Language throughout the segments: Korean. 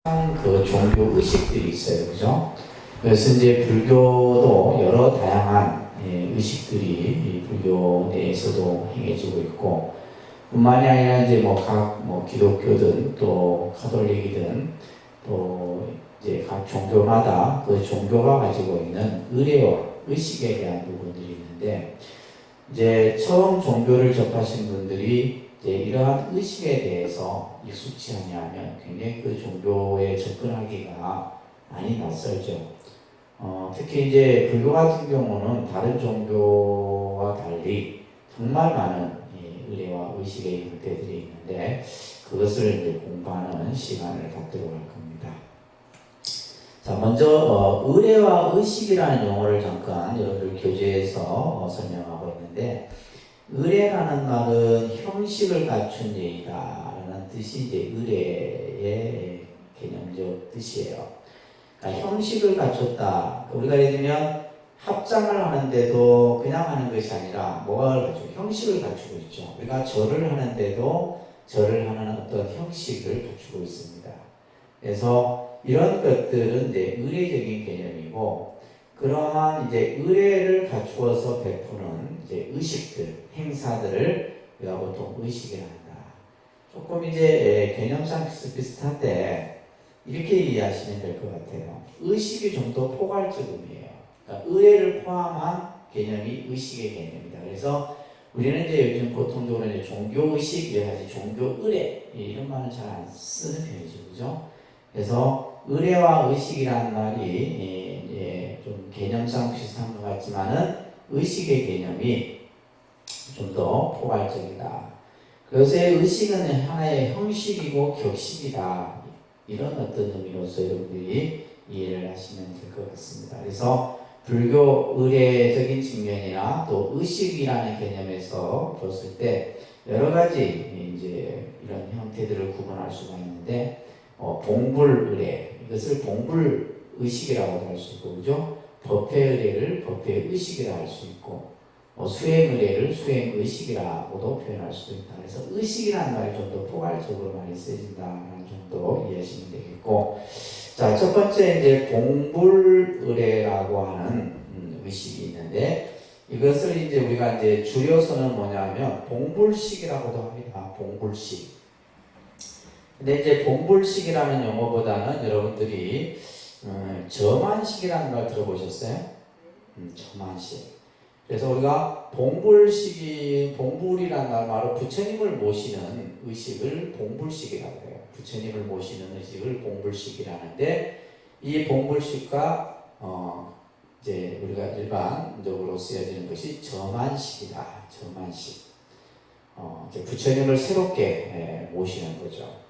그 종교 의식들이 있어요, 그죠? 그래서 이제 불교도 여러 다양한 의식들이 이 불교 내에서도 행해지고 있고, 뿐만이 아니라 이제 각 기독교든 또 카톨릭이든 또 이제 각 종교마다 그 종교가 가지고 있는 의례와 의식에 대한 부분들이 있는데, 이제 처음 종교를 접하신 분들이 이제 이러한 의식에 대해서 익숙치 않냐면 굉장히 그 종교에 접근하기가 많이 낯설죠. 특히 이제 불교 같은 경우는 다른 종교와 달리 정말 많은 의례와 의식의 형태들이 있는데, 그것을 이제 공부하는 시간을 갖도록 할 겁니다. 자, 먼저 의례와 의식이라는 용어를 잠깐 여러분들 교재에서 설명하고 있는데, 의례라는 말은 형식을 갖춘 예의다라는 뜻이 이제 의례의 개념적 뜻이에요. 그러니까 형식을 갖췄다. 우리가 예를 들면 합장을 하는데도 그냥 하는 것이 아니라 뭐가 갖추고 형식을 갖추고 있죠. 우리가 절을 하는데도 절을 하는 어떤 형식을 갖추고 있습니다. 그래서 이런 것들은 이제 의례적인 개념이고, 그러한 이제 의례를 갖추어서 베푸는 이제 의식들, 행사들을 우리가 보통 의식이라 한다. 조금 이제 개념상 비슷한데 이렇게 이해하시면 될 것 같아요. 의식이 좀 더 포괄적 의미예요. 그러니까 의례를 포함한 개념이 의식의 개념이다. 그래서 우리는 이제 요즘 보통적으로 이제 종교 의식, 종교 의례 이런 말은 잘 안 쓰는 편이죠, 그죠? 그래서 의례와 의식이라는 말이 좀 개념상 비슷한 것 같지만은 의식의 개념이 좀 더 포괄적이다. 그래서 의식은 하나의 형식이고 격식이다. 이런 어떤 의미로서 여러분들이 이해를 하시면 될 것 같습니다. 그래서 불교 의례적인 측면이나 또 의식이라는 개념에서 봤을 때 여러 가지 이제 이런 형태들을 구분할 수가 있는데, 봉불 의례, 이것을 봉불 의식이라고도 할 수 있고, 그죠? 법회 의례를 법회 의식이라 할 수 있고, 수행 의례를 수행 의식이라고도 표현할 수도 있다. 그래서 의식이라는 말이 좀 더 포괄적으로 많이 쓰여진다는 정도 이해하시면 되겠고, 자, 첫 번째 이제 봉불 의례라고 하는 의식이 있는데, 이것을 이제 우리가 이제 줄여서는 뭐냐면 봉불식이라고도 합니다. 봉불식. 근데 이제 봉불식이라는 용어보다는 여러분들이 점안식이라는 말 들어보셨어요? 점안식. 그래서 우리가 봉불이라는 말, 바로 부처님을 모시는 의식을 봉불식이라고 해요. 부처님을 모시는 의식을 봉불식이라는데, 이 봉불식과 이제 우리가 일반적으로 쓰여지는 것이 점안식이다. 점안식. 이제 부처님을 새롭게 모시는 거죠.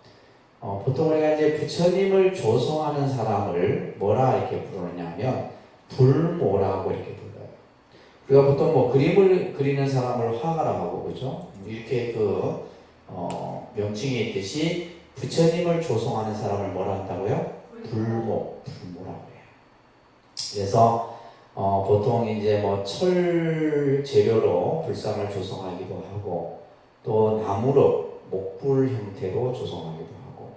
보통 우리가 이제 부처님을 조성하는 사람을 뭐라 이렇게 부르느냐면 불모라고 이렇게 불러요. 우리가 보통 그림을 그리는 사람을 화가라고 하고, 그죠? 이렇게 명칭이 있듯이 부처님을 조성하는 사람을 뭐라 한다고요? 불모라고 해요. 그래서 보통 이제 철 재료로 불상을 조성하기도 하고, 또 나무로 목불 형태로 조성하기도 하고,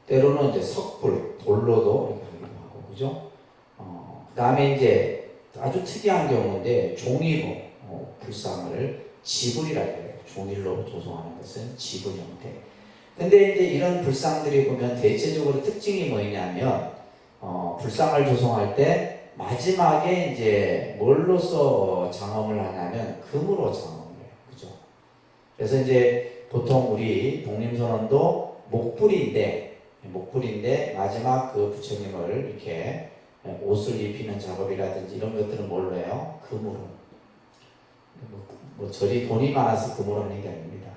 때로는 이제 석불, 돌로도 이렇게 하기도 하고, 그죠? 그 다음에 이제 아주 특이한 경우인데 종이로 불상을 지불이라고 해요. 종이로 조성하는 것은 지불 형태. 근데 이제 이런 불상들이 보면 대체적으로 특징이 뭐냐면 불상을 조성할 때 마지막에 이제 뭘로써 장엄을 하냐면 금으로 장엄을 해요. 그죠? 그래서 이제 보통 우리 독림선언도 목불인데 마지막 그 부처님을 이렇게 옷을 입히는 작업이라든지 이런 것들은 뭘로 해요? 금으로. 절이 돈이 많아서 금으로 하는 게 아닙니다.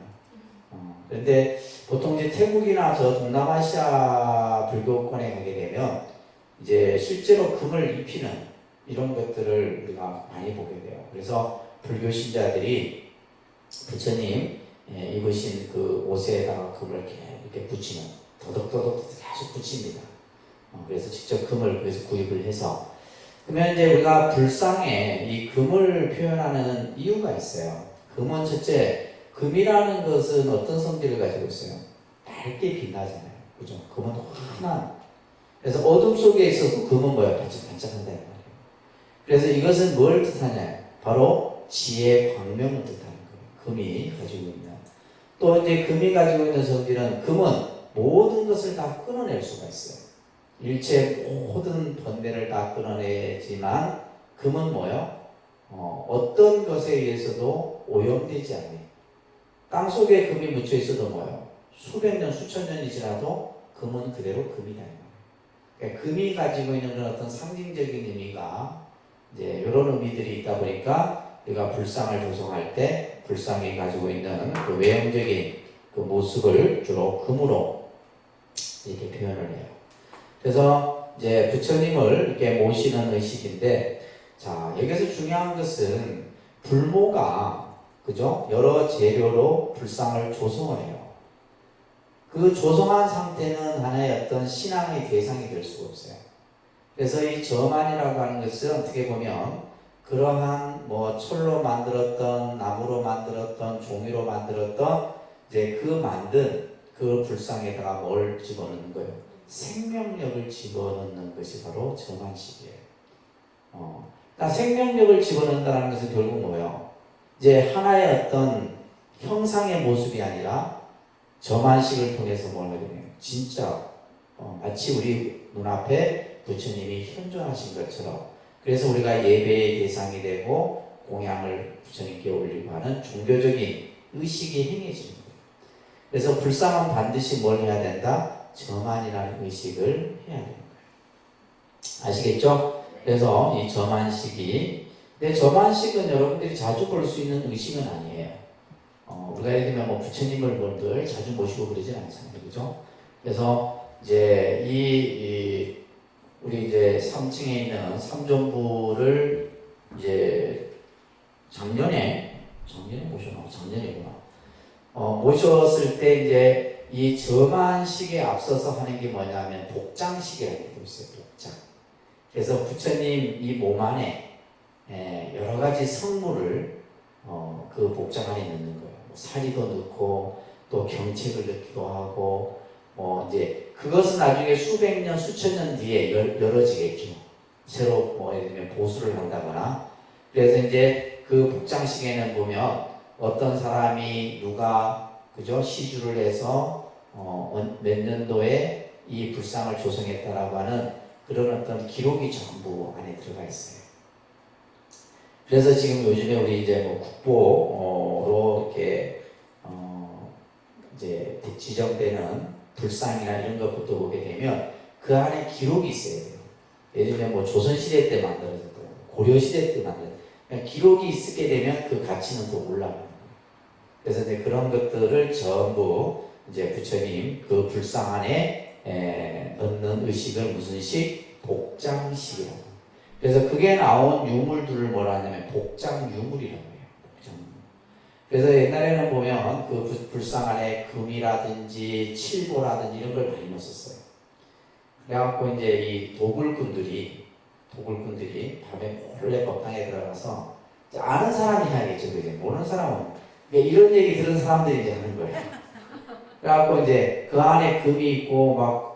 그런데 보통 이제 태국이나 저 동남아시아 불교권에 가게 되면 이제 실제로 금을 입히는 이런 것들을 우리가 많이 보게 돼요. 그래서 불교 신자들이 부처님 입으신 그 옷에다가 금을 이렇게 붙이는, 더덕더덕 계속 붙입니다. 그래서 직접 금을 그래서 구입을 해서, 그러면 이제 우리가 불상에 이 금을 표현하는 이유가 있어요. 금은 첫째, 금이라는 것은 어떤 성질을 가지고 있어요? 밝게 빛나잖아요. 그죠? 금은 환한 그래서 어둠 속에 있어도 금은 뭐야? 반짝반짝한다. 말이에요. 그래서 이것은 뭘 뜻하냐? 바로 지혜 광명을 뜻하는 거예요. 금이 가지고 있는. 또 이제 금이 가지고 있는 성질은 금은 모든 것을 다 끊어낼 수가 있어요. 일체 모든 번뇌를 다 끊어내지만 금은 뭐요? 어떤 것에 의해서도 오염되지 않아요. 땅 속에 금이 묻혀 있어도 뭐요? 수백 년, 수천 년이 지나도 금은 그대로 금이다. 그러니까 금이 가지고 있는 그런 어떤 상징적인 의미가 이제 이런 의미들이 있다 보니까 우리가 불상을 조성할 때 불상이 가지고 있는 그 외형적인 그 모습을 주로 금으로 이렇게 표현을 해요. 그래서 이제 부처님을 이렇게 모시는 의식인데, 자, 여기서 중요한 것은 불모가, 그죠? 여러 재료로 불상을 조성을 해요. 그 조성한 상태는 하나의 어떤 신앙의 대상이 될 수가 없어요. 그래서 이 저만이라고 하는 것은 어떻게 보면 그러한 뭐 철로 만들었던, 나무로 만들었던, 종이로 만들었던 이제 그 만든 그 불상에다가 뭘 집어넣는 거예요? 생명력을 집어넣는 것이 바로 저만식이에요. 그러니까 생명력을 집어넣는다는 것은 결국 뭐예요? 이제 하나의 어떤 형상의 모습이 아니라 저만식을 통해서 뭘 하게 돼요? 진짜 마치 우리 눈앞에 부처님이 현존하신 것처럼, 그래서 우리가 예배의 대상이 되고 공양을 부처님께 올리고 하는 종교적인 의식이 행해지는 거예요. 그래서 불상은 반드시 뭘 해야 된다? 저만이라는 의식을 해야 되는 거예요. 아시겠죠? 그래서 이 저만식이, 근데 저만식은 여러분들이 자주 볼 수 있는 의식은 아니에요. 우리가 예를 들면 뭐 부처님을 늘 자주 모시고 그러진 않잖아요. 그죠? 그래서 이제 우리 이제 3층에 있는 삼존부를 이제 작년에 모셨구나. 모셨을 때 이제 이 저만식에 앞서서 하는 게 뭐냐면 복장식이라는 게 있어요. 복장. 그래서 부처님 이 몸 안에 여러 가지 성물을 그 복장 안에 넣는 거예요. 뭐 사리도 넣고 또 경책을 넣기도 하고 이제 그것은 나중에 수백 년, 수천 년 뒤에 열어지겠죠. 새로 뭐 예를 들면 보수를 한다거나. 그래서 이제 그 복장식에는 보면 어떤 사람이 누가 그죠 시주를 해서 몇 년도에 이 불상을 조성했다라고 하는 그런 어떤 기록이 전부 안에 들어가 있어요. 그래서 지금 요즘에 우리 이제 뭐 국보로 이렇게 이제 지정되는 불상이나 이런 것부터 보게 되면 그 안에 기록이 있어야 돼요. 예를 들면 뭐 조선시대 때 만들어졌던, 고려시대 때 만들어졌던 기록이 있게 되면 그 가치는 더 올라가요. 그래서 이제 그런 것들을 전부 이제 부처님 그 불상 안에 넣는 의식을 무슨 식? 복장식이라고. 그래서 그게 나온 유물들을 뭐라 하냐면 복장유물이라고 해요. 복장유물. 그래서 옛날에는 보면 그 불상 안에 금이라든지 칠보라든지 이런 걸 많이 넣었어요. 그래갖고 이제 이 도굴꾼들이 밤에 몰래 법당에 들어가서 아는 사람이 해야겠죠. 그게 모르는 사람은 이런 얘기 들은 사람들이 이제 하는 거예요. 그래갖고 이제 그 안에 금이 있고 막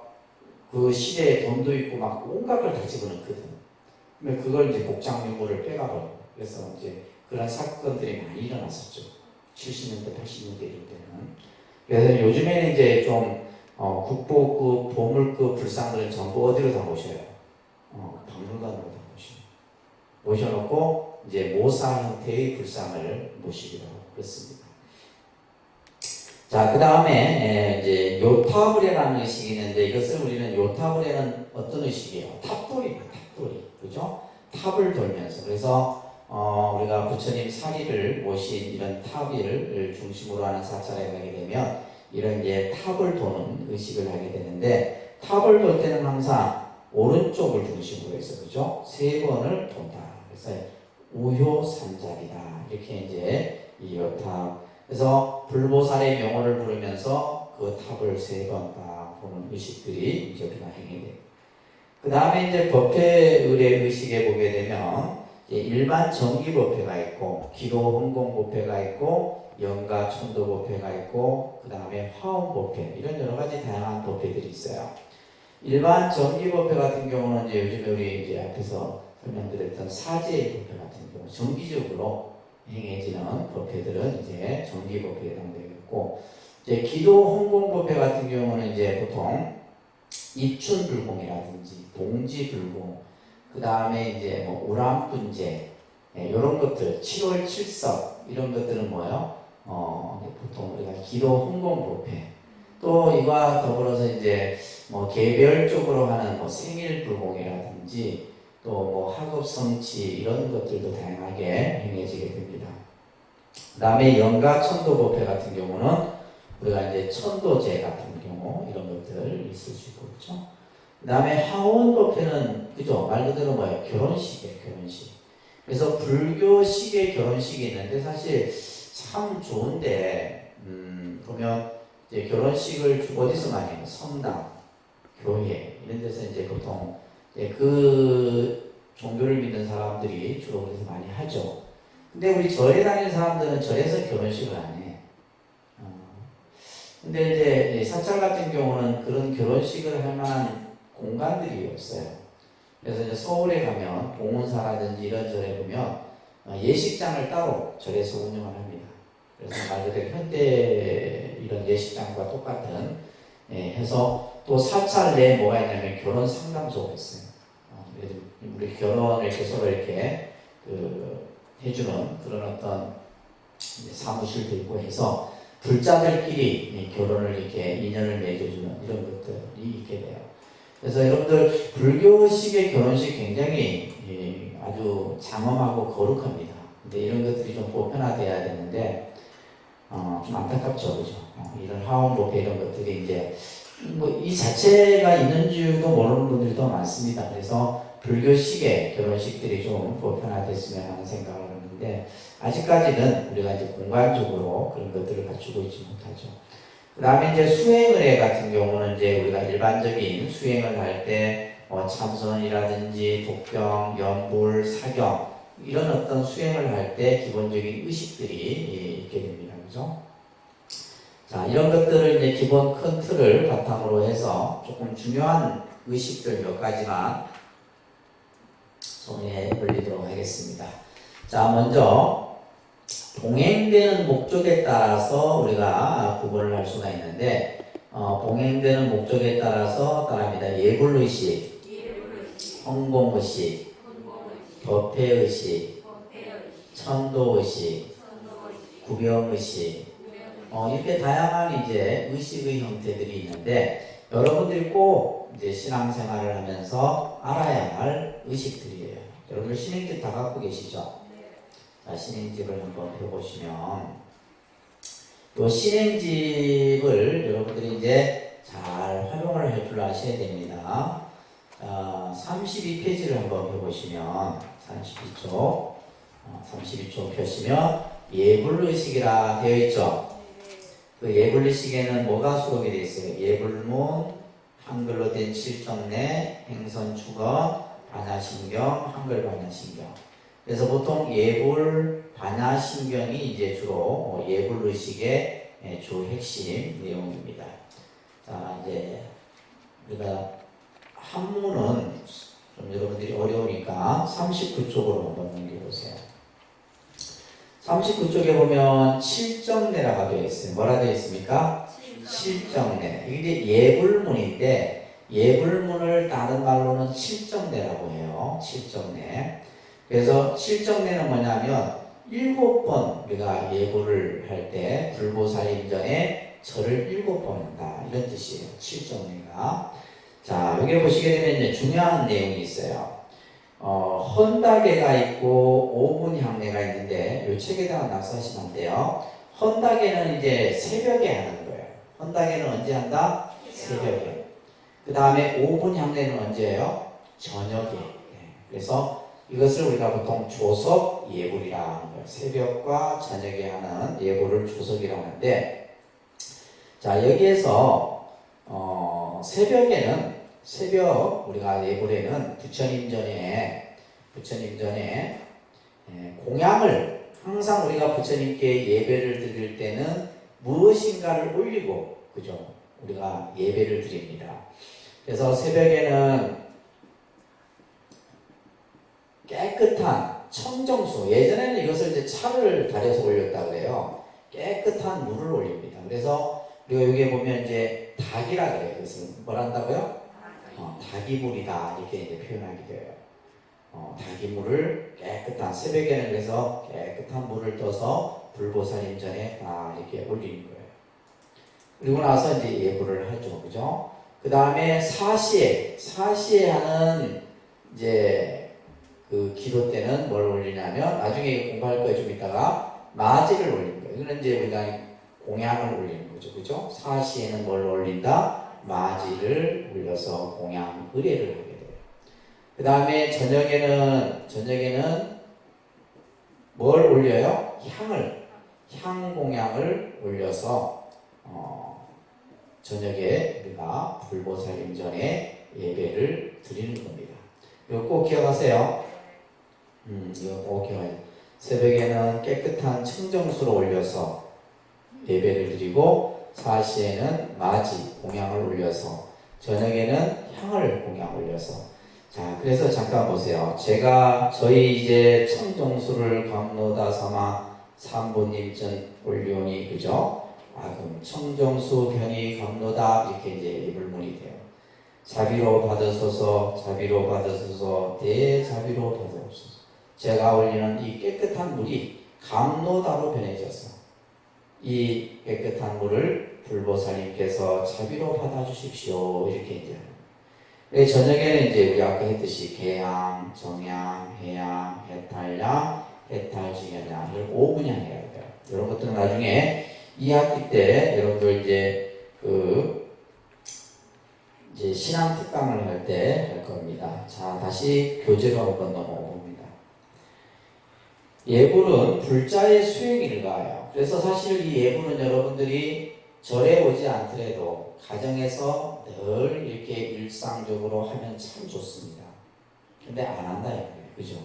그 시대에 돈도 있고 막 온갖 걸 다 집어넣거든. 근데 그걸 이제 복장유물을 빼가버려. 그래서 이제 그런 사건들이 많이 일어났었죠. 70년대, 80년대 이럴 때는. 그래서 요즘에는 이제 좀 국보급, 보물급 불상들은 전부 어디로 다 모셔요? 박물관으로 다 모셔요. 모셔놓고 이제 모사 형태의 불상을 모시기로 하고 그렇습니다. 자, 그 다음에 이제 요타불에라는 의식이 있는데 이것을 우리는 요타불에는 어떤 의식이에요? 탑돌입니다. 탑돌이. 그죠? 탑을 돌면서. 그래서 우리가 부처님 사리를 모신 이런 탑을 중심으로 하는 사찰에 가게 되면 이런 이제 탑을 도는 의식을 하게 되는데, 탑을 돌 때는 항상 오른쪽을 중심으로 해서 그죠? 3번을 돈다. 그래서 우효산잡이다. 이렇게 이제 이 요탑. 그래서 불보살의 명호를 부르면서 그 탑을 3번 딱 보는 의식들이 이제 우리가 행해돼요. 그 다음에 이제 법회 의례 의식에 보게 되면 일반 정기 법회가 있고, 기도 헌공 법회가 있고, 영가 천도 법회가 있고, 그 다음에 화엄 법회, 이런 여러 가지 다양한 법회들이 있어요. 일반 정기법회 같은 경우는 이제 요즘에 우리 이제 앞에서 설명드렸던 사제의 법회 같은 경우 정기적으로 행해지는 법회들은 이제 정기법회에 해당되겠고, 이제 기도 홍공법회 같은 경우는 이제 보통 입춘불공이라든지 동지불공, 그 다음에 이제 뭐 우람분제, 이런 것들, 7월 칠석 이런 것들은 뭐예요? 보통 우리가 기도 홍공법회, 또 이와 더불어서 이제 뭐 개별적으로 하는 뭐 생일불공이라든지 또 뭐 학업성취 이런 것들도 다양하게 행해지게 됩니다. 그 다음에 영가천도법회 같은 경우는 우리가 이제 천도제 같은 경우 이런 것들 있을 수 있고, 그렇죠? 그 다음에 하원법회는 그죠? 말 그대로 뭐예요? 결혼식이에요, 결혼식. 그래서 불교식의 결혼식이 있는데 사실 참 좋은데, 보면 이제 결혼식을 어디서 많이 해요? 성당, 교회 이런 데서 이제 보통 이제 그 종교를 믿는 사람들이 주로 그래서 많이 하죠. 근데 우리 절에 다니는 사람들은 절에서 결혼식을 안 해. 근데 이제 사찰 같은 경우는 그런 결혼식을 할 만한 공간들이 없어요. 그래서 이제 서울에 가면 봉은사라든지 이런 절에 보면 예식장을 따로 절에서 운영을 합니다. 그래서 말 그대로 현대 이런 예식장과 똑같은 해서 또 사찰 내에 뭐가 있냐면 결혼 상담소가 있어요. 그래서 우리 결혼을 이렇게 서로 이렇게 해주는 그런 어떤 사무실도 있고 해서 불자들끼리 결혼을 이렇게 인연을 맺어주는 이런 것들이 있게 돼요. 그래서 여러분들 불교식의 결혼식 굉장히 아주 장엄하고 거룩합니다. 근데 이런 것들이 좀 보편화돼야 되는데 좀 안타깝죠, 그죠? 이런 하원법회 이런 것들이 이제 뭐 이 자체가 있는 줄도 모르는 분들이 더 많습니다. 그래서 불교식의 결혼식들이 좀 보편화됐으면 하는 생각을 하는데 아직까지는 우리가 이제 공간적으로 그런 것들을 갖추고 있지 못하죠. 그 다음에 이제 수행의례 같은 경우는 이제 우리가 일반적인 수행을 할 때 참선이라든지 독경, 연불, 사경 이런 어떤 수행을 할 때 기본적인 의식들이 있게 됩니다. 그죠? 자, 이런 것들을 이제 기본 큰 틀을 바탕으로 해서 조금 중요한 의식들 몇 가지만 소개해 올리도록 하겠습니다. 자, 먼저 봉행되는 목적에 따라서 우리가 구분을 할 수가 있는데 봉행되는 목적에 따라서 따라합니다. 예불의식, 홍공의식, 법회의식, 천도의식, 구경의식, 이렇게 다양한 이제 의식의 형태들이 있는데 여러분들이 꼭 이제 신앙생활을 하면서 알아야 할 의식들이에요. 여러분들 신행집 다 갖고 계시죠? 자, 신행집을 한번 펴보시면 이 신행집을 여러분들이 이제 잘 활용을 할 줄 아셔야 됩니다. 32페이지를 한번 펴보시면 32쪽 펴시면 예불의식이라 되어 있죠. 그 예불의식에는 뭐가 수록이 되어 있어요? 예불문, 한글로 된 칠정례, 행선축언, 반야신경, 한글 반야신경. 그래서 보통 예불, 반야신경이 이제 주로 예불의식의 주 핵심 내용입니다. 자, 이제 우리가 한문은 좀 여러분들이 어려우니까 39쪽으로 한번 넘겨보세요. 39쪽에 보면 칠정례라고 되어 있어요. 뭐라 되어 있습니까? 칠정례. 이게 예불문인데 예불문을 다른 말로는 칠정례라고 해요. 칠정례. 그래서 칠정례는 뭐냐면 7번 우리가 예불을 할 때 불보살님 전에 절을 7번 한다. 이런 뜻이에요. 칠정례가. 자, 여기 보시게 되면 이제 중요한 내용이 있어요. 헌다계가 있고 5분 향례가 있는데 이 책에다가 낙서하시면 안 돼요. 헌다계는 이제 새벽에 하는 거예요. 헌다계는 언제 한다? 새벽에. 그 다음에 5분 향례는 언제예요? 저녁에. 그래서 이것을 우리가 보통 조석 예불이라 하는 거예요. 새벽과 저녁에 하는 예불을 조석이라 하는데, 자, 여기에서 새벽 우리가 예불에는 부처님 전에 공양을 항상 우리가 부처님께 예배를 드릴 때는 무엇인가를 올리고 그죠? 우리가 예배를 드립니다. 그래서 새벽에는 깨끗한 청정수, 예전에는 이것을 이제 차를 달여서 올렸다 그래요. 깨끗한 물을 올립니다. 그래서 우리가 여기에 보면 이제 닭이라 그래요. 그것을 뭘 한다고요? 닭이 물이다 이렇게 이제 표현하게 돼요. 닭이물을 깨끗한 새벽에는 그래서 깨끗한 물을 떠서 불보살님 전에 다 이렇게 올리는 거예요. 그리고 나서 이제 예불을 하죠, 그죠? 그 다음에 사시에 하는 이제 그 기도 때는 뭘 올리냐면 나중에 공부할 거예요. 좀 이따가 마지를 올리는 거예요. 이거는 이제 우리가 공양을 올리는 거죠, 그죠? 사시에는 뭘 올린다? 마지를 올려서 공양 의례를 하게 돼요. 그 다음에 저녁에는 뭘 올려요? 향 공양을 올려서 저녁에 우리가 불보살님 전에 예배를 드리는 겁니다. 이거 꼭 기억하세요. 이거 꼭 기억하세요. 새벽에는 깨끗한 청정수로 올려서 예배를 드리고 사시에는 마지 공양을 올려서 저녁에는 향을 공양 올려서 자, 그래서 잠깐 보세요. 저희 이제 청정수를 감로다 삼아 삼보님 전 올리오니, 그죠? 그럼 청정수 변이 감로다, 이렇게 이제 예불문이 돼요. 자비로 받으소서, 대자비로 받으옵소서. 제가 올리는 이 깨끗한 물이 감로다로 변해져서 이 깨끗한 물을 불보살님께서 자비로 받아주십시오. 이렇게 이제 저녁에는 이제 우리 아까 했듯이 개양, 정양, 해양, 해탈양, 해탈증양 이걸 5분양 해야 돼요. 이런 것들은 나중에 2학기 때 여러분들 이제 신앙 특강을 할 때 할 겁니다. 자, 다시 교재로 한번 넘어가 봅니다. 예불은 불자의 수행일가예요. 그래서 사실 이 예불은 여러분들이 절에 오지 않더라도 가정에서 늘 이렇게 일상적으로 하면 참 좋습니다. 근데 안 한다 이거예요. 그죠?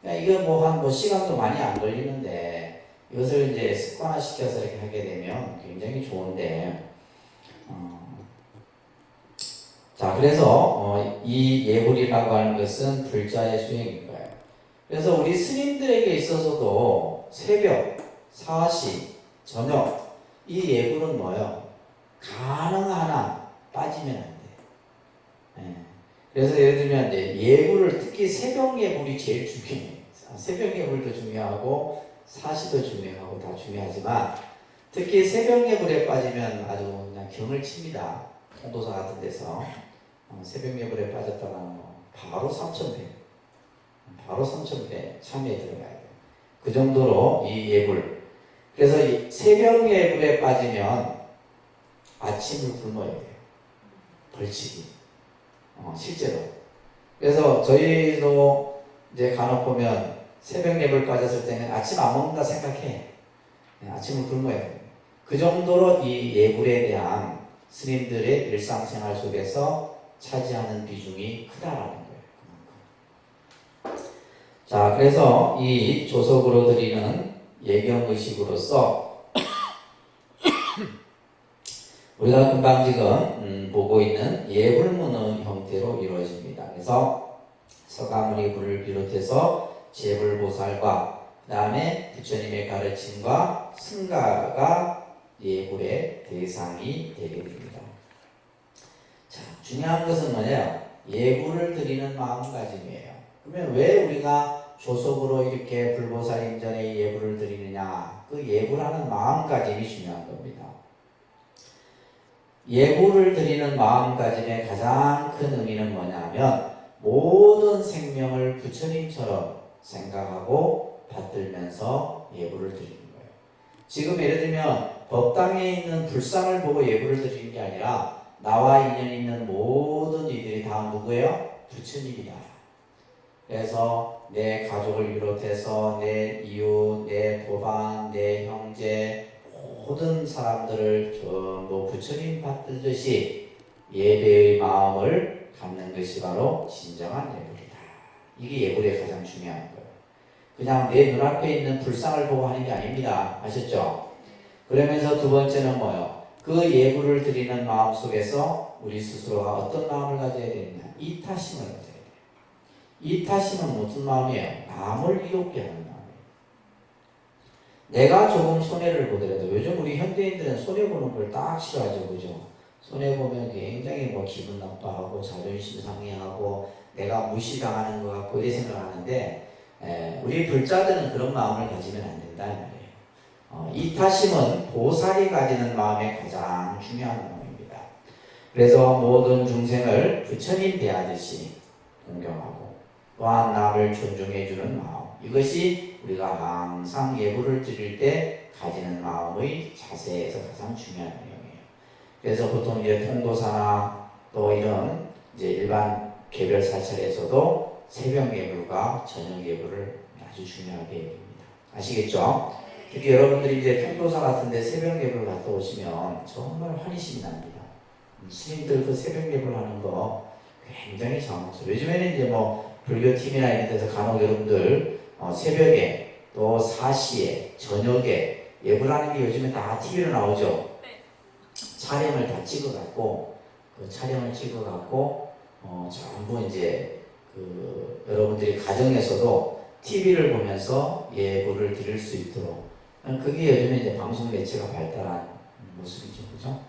이거 뭐 시간도 많이 안 걸리는데 이것을 이제 습관화 시켜서 이렇게 하게 되면 굉장히 좋은데 자, 그래서 이 예불이라고 하는 것은 불자의 수행인 거예요. 그래서 우리 스님들에게 있어서도 새벽, 사시, 저녁 이 예불은 뭐예요? 가능한 한 빠지면 안 돼. 네. 그래서 예를 들면 이제 예불을 특히 새벽 예불이 제일 중요해요. 새벽 예불도 중요하고 사시도 중요하고 다 중요하지만 특히 새벽 예불에 빠지면 아주 그냥 경을 칩니다. 통도사 같은 데서 새벽 예불에 빠졌다가 바로 3,000배 참여에 들어가야 돼요. 그 정도로 이 예불. 그래서 이 새벽 예불에 빠지면 아침을 굶어야 돼요. 벌칙이. 실제로. 그래서 저희도 이제 간혹 보면 새벽 예불 빠졌을 때는 아침 안 먹는다 생각해. 아침을 굶어야 돼요. 그 정도로 이 예불에 대한 스님들의 일상생활 속에서 차지하는 비중이 크다라는 거예요. 자, 그래서 이 조석으로 드리는 예경의식으로서 우리가 금방 지금 보고 있는 예불문의 형태로 이루어집니다. 그래서 서가모니 불을 비롯해서 제불보살과 그 다음에 부처님의 가르침과 승가가 예불의 대상이 되게 됩니다. 자, 중요한 것은 뭐냐요? 예불을 드리는 마음가짐이에요. 그러면 왜 우리가 조석으로 이렇게 불보살님 전에 예불을 드리느냐? 그 예불하는 마음가짐이 중요한 겁니다. 예불을 드리는 마음가짐의 가장 큰 의미는 뭐냐면 모든 생명을 부처님처럼 생각하고 받들면서 예불을 드리는 거예요. 지금 예를 들면 법당에 있는 불상을 보고 예불을 드리는 게 아니라 나와 인연 있는 모든 이들이 다 누구예요? 부처님이다. 그래서 내 가족을 비롯해서 내 이웃, 내 도반, 내 형제 모든 사람들을 전부 부처님 받들듯이 예배의 마음을 갖는 것이 바로 진정한 예불이다. 이게 예불의 가장 중요한 거예요. 그냥 내 눈앞에 있는 불상을 보고 하는 게 아닙니다. 아셨죠? 그러면서 두 번째는 뭐예요? 그 예불을 드리는 마음 속에서 우리 스스로가 어떤 마음을 가져야 되느냐? 이타심을 가져야 돼요. 이타심은 무슨 마음이에요? 남을 이롭게 하는 마음이에요. 내가 조금 손해를 보더라도 요즘 우리 현대인들은 손해보는 걸 딱 싫어하죠. 그죠? 손해보면 굉장히 뭐 기분 나빠하고 자존심 상해하고 내가 무시당하는 것 같고 이렇게 생각하는데 우리 불자들은 그런 마음을 가지면 안 된다 이 말이에요. 이타심은 보살이 가지는 마음의 가장 중요한 마음입니다. 그래서 모든 중생을 부처님 대하듯이 공경하고 또한 남을 존중해주는 마음, 이것이 우리가 항상 예불을 드릴 때 가지는 마음의 자세에서 가장 중요한 내용이에요. 그래서 보통 이제 통도사나 또 이런 이제 일반 개별 사찰에서도 새벽 예불과 저녁 예불을 아주 중요하게 여깁니다. 아시겠죠? 특히 여러분들이 이제 통도사 같은데 새벽 예불 갔다 오시면 정말 환희심이 납니다. 스님들 그 새벽 예불 하는 거 굉장히 자랑스러워요. 요즘에는 이제 뭐 불교 팀이나 이런 데서 간혹 여러분들 새벽에 또 4시에 저녁에 예불하는 게 요즘에 다 TV로 나오죠. 촬영을 다 찍어갖고 그 촬영을 찍어갖고 전부 이제 그 여러분들이 가정에서도 TV를 보면서 예불을 드릴 수 있도록, 그게 요즘에 이제 방송 매체가 발달한 모습이죠, 그죠?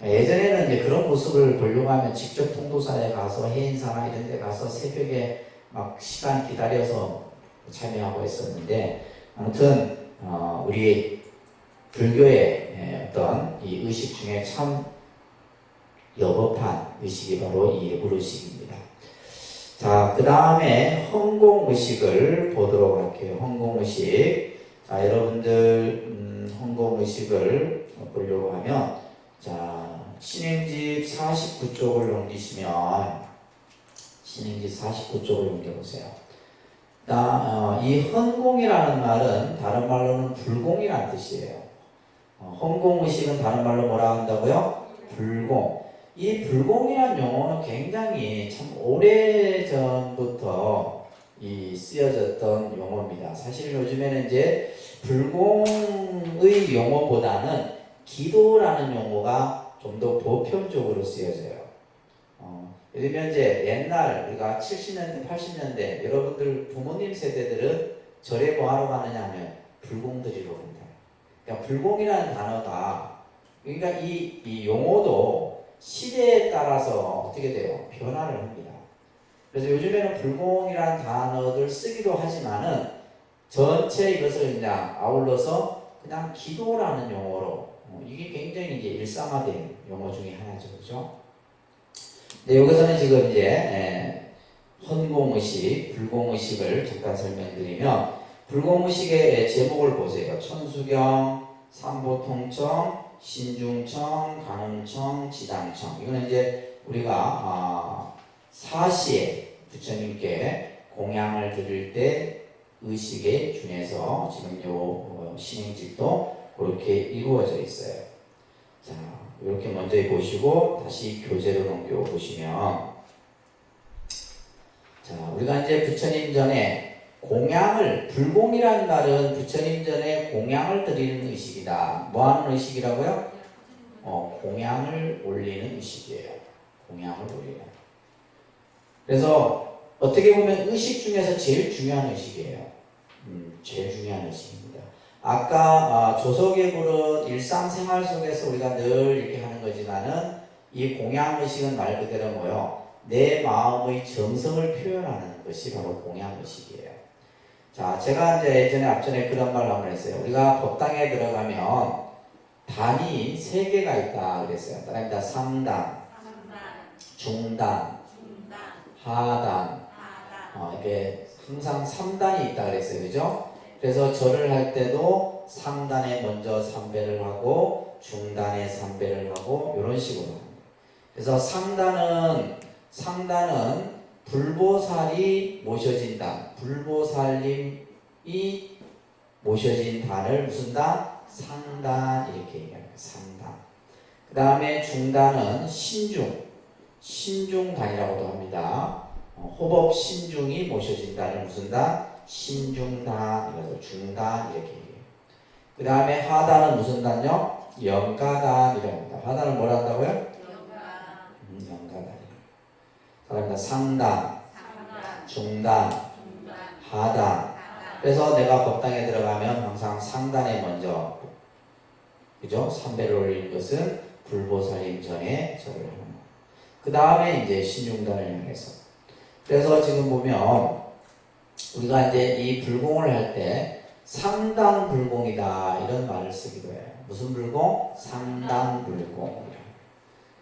예전에는 이제 그런 모습을 보려고 하면 직접 통도사에 가서 해인사나 이런 데 가서 새벽에 막 시간 기다려서 참여하고 했었는데, 아무튼 우리 불교의 어떤 이 의식 중에 참 여법한 의식이 바로 이 예불의식입니다. 자, 그 다음에 헌공의식을 보도록 할게요. 헌공의식. 자, 여러분들 헌공의식을 보려고 하면, 자, 신행집 49쪽을 넘기시면 신행집 49쪽을 넘겨보세요. 이 헌공이라는 말은 다른 말로는 불공이라는 뜻이에요. 헌공의식은 다른 말로 뭐라 한다고요? 불공. 이 불공이라는 용어는 굉장히 참 오래전부터 쓰여졌던 용어입니다. 사실 요즘에는 이제 불공의 용어보다는 기도라는 용어가 좀 더 보편적으로 쓰여져요. 예를 들면 이제 옛날 우리가 70년대, 80년대 여러분들 부모님 세대들은 절에 뭐 하러 가느냐 하면 불공 드리러 간다. 그러니까 불공이라는 단어가, 그러니까 이 용어도 시대에 따라서 어떻게 돼요? 변화를 합니다. 그래서 요즘에는 불공이라는 단어를 쓰기도 하지만은 전체 이것을 그냥 아울러서 그냥 기도라는 용어로, 이게 굉장히 이제 일상화된 용어 중에 하나죠, 그죠? 네, 여기서는 지금 이제 헌공의식, 불공의식을 잠깐 설명드리면, 불공의식의 제목을 보세요. 천수경, 삼보통청, 신중청, 간음청, 지당청. 이거는 이제 우리가 4시에 부처님께 공양을 드릴 때 의식에 준해서 지금 요 신행집도 그렇게 이루어져 있어요. 자, 이렇게 먼저 보시고 다시 교재로 넘겨 보시면, 자, 우리가 이제 부처님 전에 공양을, 불공이라는 말은 부처님 전에 공양을 드리는 의식이다. 뭐 하는 의식이라고요? 공양을 올리는 의식이에요. 공양을 올리는. 그래서 어떻게 보면 의식 중에서 제일 중요한 의식이에요. 제일 중요한 의식입니다. 아까 조석예불은 일상생활 속에서 우리가 늘 이렇게 하는 거지만은 이 공양의식은 말 그대로 뭐요? 내 마음의 정성을 표현하는 것이 바로 공양의식이에요. 자, 제가 이제 예전에 앞전에 그런 말을 한번 했어요. 우리가 법당에 들어가면 단이 3개가 있다 그랬어요. 따라합니다. 상단, 중단, 하단. 이게 항상 3단이 있다 그랬어요. 그죠? 그래서 절을 할 때도 상단에 먼저 삼배를 하고 중단에 삼배를 하고 이런 식으로 합니다. 그래서 상단은 불보살이 모셔진 단, 불보살님이 모셔진 단을 무슨 단? 상단 이렇게 얘기합니다. 상단. 그 다음에 중단은 신중단이라고도 합니다. 호법 신중이 모셔진 단을 무슨 단? 신중단, 그래서 중단 이렇게 얘기해요. 그 다음에 하단은 무슨 단요? 영가단이라고 합니다. 화단을 뭐라 한다고요? 영가단. 그다음에 상단, 중단, 하단. 그래서 내가 법당에 들어가면 항상 상단에 먼저, 그죠? 삼배를 올리는 것은 불보살님 전에 절을 하는 거. 그 다음에 이제 신중단을 향해서. 그래서 지금 보면 우리가 이제 이 불공을 할 때 상당불공이다 이런 말을 쓰기도 해요. 무슨 불공? 상당불공.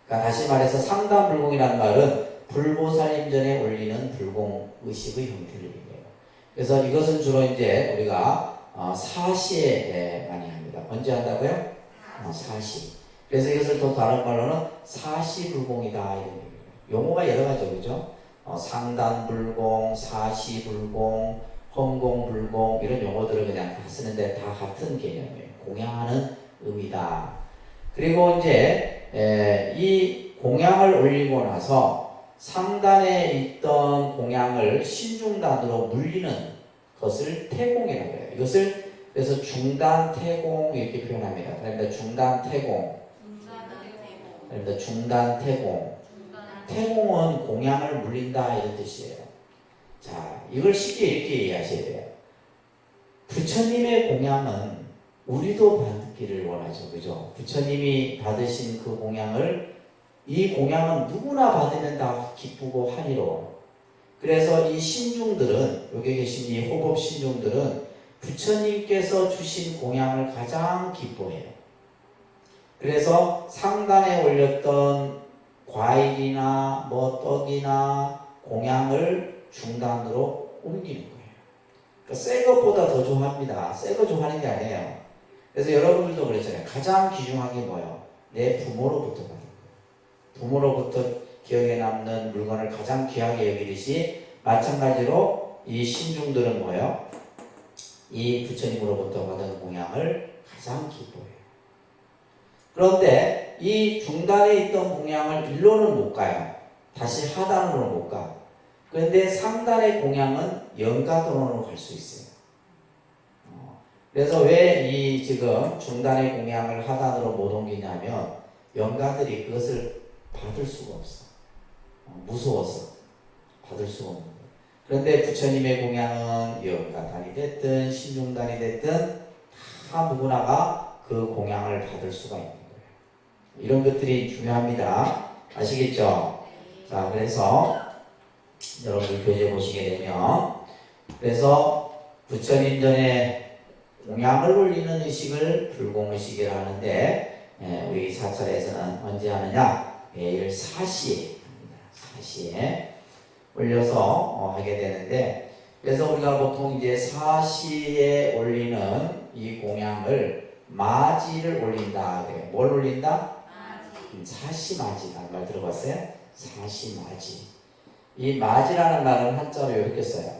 그러니까 다시 말해서 상당불공이라는 말은 불보살님 전에 올리는 불공 의식의 형태를 얘기해요. 그래서 이것은 주로 이제 우리가 사시에 많이 합니다. 언제 한다고요? 사시. 그래서 이것을 또 다른 말로는 사시불공이다 이런 얘기예요. 용어가 여러 가지죠, 그죠? 상단불공, 사시불공, 헌공불공 이런 용어들을 그냥 다 쓰는데 다 같은 개념이에요. 공양하는 의미다. 그리고 이제 이 공양을 올리고 나서 상단에 있던 공양을 신중단으로 물리는 것을 태공이라고 해요. 이것을 그래서 중단, 태공 이렇게 표현합니다. 그러니까 중단, 태공. 그러니까 중단, 태공. 태공은 공양을 물린다 이런 뜻이에요. 자, 이걸 쉽게 이렇게 이해하셔야 돼요. 부처님의 공양은 우리도 받기를 원하죠. 그죠? 부처님이 받으신 그 공양을 이 공양은 누구나 받으면 다 기쁘고 하리로. 그래서 이 신중들은 여기 계신 이 호법 신중들은 부처님께서 주신 공양을 가장 기뻐해요. 그래서 상단에 올렸던 과일이나 뭐 떡이나 공양을 중단으로 옮기는 거예요. 그러니까 새 것보다 더 좋아합니다. 새 거 좋아하는 게 아니에요. 그래서 여러분들도 그랬잖아요. 가장 귀중한 게 뭐예요? 내 부모로부터 받은 거예요. 부모로부터 기억에 남는 물건을 가장 귀하게 여기듯이 마찬가지로 이 신중들은 뭐예요? 이 부처님으로부터 받은 공양을 가장 기뻐해요. 그런데 이 중단에 있던 공양을 일로는 못 가요. 다시 하단으로 못 가. 그런데 상단의 공양은 영가도론으로 갈 수 있어요. 그래서 왜 이 지금 중단의 공양을 하단으로 못 옮기냐면 영가들이 그것을 받을 수가 없어. 무서워서 받을 수가 없는 거예요. 그런데 부처님의 공양은 영가단이 됐든 신중단이 됐든 다 누구나가 그 공양을 받을 수가 있는 거예요. 이런 것들이 중요합니다. 아시겠죠? 자, 그래서 여러분 교재 보시게 되면 그래서 부처님 전에 공양을 올리는 의식을 불공의식이라 하는데 우리 사찰에서는 언제 하느냐? 매일 사시에 합니다. 사시에 올려서 하게 되는데 그래서 우리가 보통 이제 사시에 올리는 이 공양을 마지를 올린다. 뭘 올린다? 사시마지라는 말 들어봤어요? 사시마지. 이 마지라는 말은 한자로 이렇게 써요.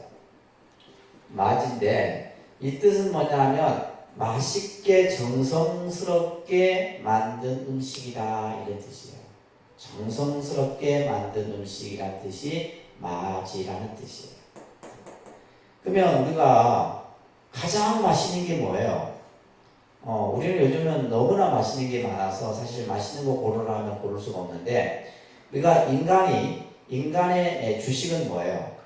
마지인데 이 뜻은 뭐냐면 맛있게 정성스럽게 만든 음식이다 이런 뜻이에요. 정성스럽게 만든 음식이라는 뜻이 마지라는 뜻이에요. 그러면 우리가 가장 맛있는 게 뭐예요? 우리는 요즘은 너무나 맛있는 게 많아서 사실 맛있는 거 고르라 하면 고를 수가 없는데 우리가 인간의 주식은 뭐예요?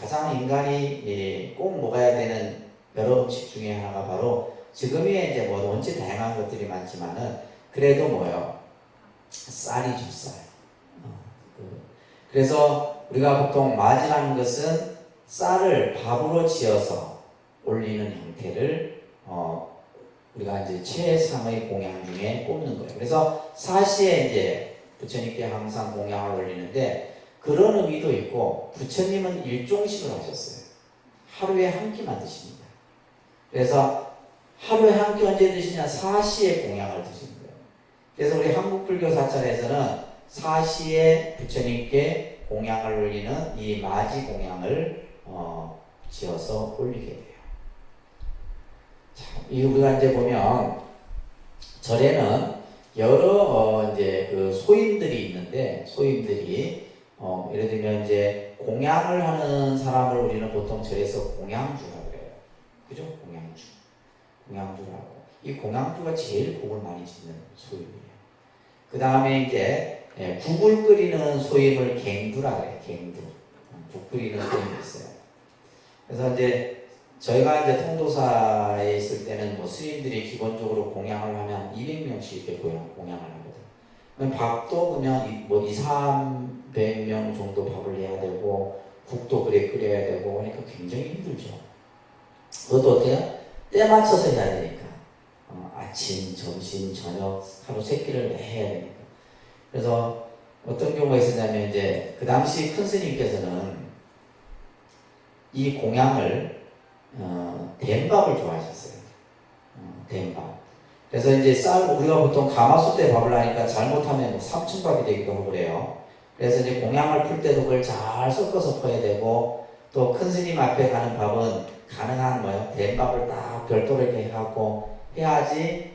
가장 인간이 꼭 먹어야 되는 여러 음식 중에 하나가 바로 지금의 이제 뭐 원체 다양한 것들이 많지만은 그래도 뭐예요? 쌀이죠, 쌀. 그래서 우리가 보통 마지라는 것은 쌀을 밥으로 지어서 올리는 형태를 우리가 이제 최상의 공양 중에 꼽는 거예요. 그래서 사시에 이제 부처님께 항상 공양을 올리는데 그런 의미도 있고 부처님은 일종식을 하셨어요. 하루에 한 끼만 드십니다. 그래서 하루에 한 끼 언제 드시냐? 사시에 공양을 드시는 거예요. 그래서 우리 한국불교 사찰에서는 사시에 부처님께 공양을 올리는 이 마지 공양을 지어서 올리게 돼요. 자, 이 우리가 이제 보면 절에는 여러 이제 그 소임들이 있는데 소임들이 예를 들면 이제 공양을 하는 사람을 우리는 보통 절에서 공양주라고 그래요. 그죠? 공양주라고. 이 공양주가 제일 국을 많이 짓는 소임이에요. 그 다음에 이제 국을 끓이는 소임을 갱두라 그래요. 갱두. 국 끓이는 소임이 있어요. 그래서 이제 저희가 이제 통도사에 있을 때는 뭐 스님들이 기본적으로 공양을 하면 200명씩 이렇게 공양을 하거든. 그럼 밥도 그냥 뭐 2, 300명 정도 밥을 해야 되고 국도 그래 끓여야 되고 그러니까 굉장히 힘들죠. 그것도 어때요? 때 맞춰서 해야 되니까. 아침, 점심, 저녁 하루 3끼를 해야 되니까. 그래서 어떤 경우가 있었냐면 이제 그 당시 큰 스님께서는 이 공양을 된밥을 좋아하셨어요. 된밥. 그래서 이제 우리가 보통 가마솥에 밥을 하니까 잘못하면 뭐 삼층밥이 되기도 하고 그래요. 그래서 이제 공양을 풀 때도 그걸 잘 섞어서 퍼야 되고 또 큰 스님 앞에 가는 밥은 가능한 뭐요? 된밥을 딱 별도로 이렇게 해갖고 해야지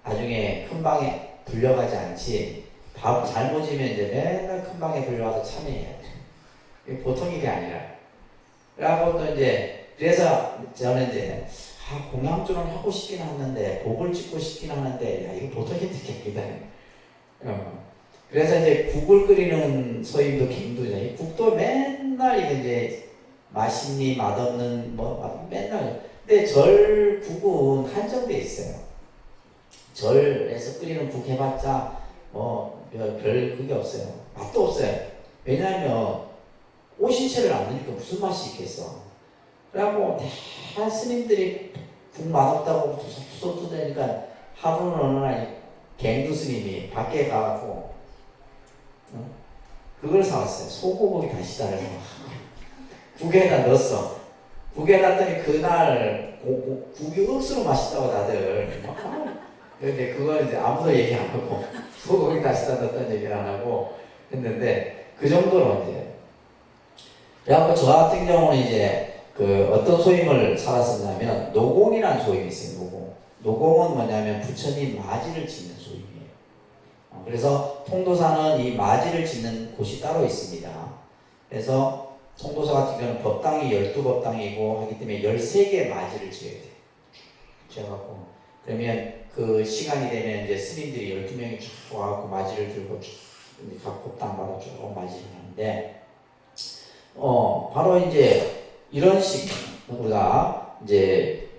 나중에 큰 방에 불려가지 않지. 밥 잘못이면 이제 맨날 큰 방에 불려와서 참여해야 돼. 이게 보통 일이 아니라. 그래갖고 또 이제 그래서 저는 이제 공양주는 하고 싶긴 하는데 복을 짓고 싶긴 하는데 야 이거 보통 힘들겠다. 그래서 이제 국을 끓이는 소임도 갱두죠. 이 국도 맨날 이게 이제 맛있니 맛없는 뭐 맨날. 근데 절국은 한정돼 있어요. 절에서 끓이는 국 해봤자 뭐 별 그게 없어요. 맛도 없어요. 왜냐하면 오신채를 안 넣으니까 무슨 맛이 있겠어. 그래갖고 다 스님들이 국 맛없다고 투석투석 되니까 하루는 어느 날 갱두 스님이 밖에 가갖고 그걸 사왔어요. 소고기 다시다를 국에다 넣었어. 국에 놨더니 그날 국이 억수로 맛있다고 다들 근데 그걸 이제 아무도 얘기 안 하고 소고기 다시다 넣었다는 얘기를 안 하고 했는데 그 정도로 이제 그래갖고 저 같은 경우는 이제 그 어떤 소임을 살았었냐면 노공이라는 소임이 있어요. 노공은 뭐냐면 부처님 마지를 짓는 소임이에요. 그래서 통도사는 이 마지를 짓는 곳이 따로 있습니다. 그래서 통도사 같은 경우는 법당이 12법당이고 하기 때문에 13개의 마지를 지어야 돼요. 지어갖고 그러면 그 시간이 되면 이제 스님들이 12명이 쭉 와갖고 마지를 들고 쭉 각 법당마다 쭉 마지를 하는데 바로 이제 이런 식 우리가 이제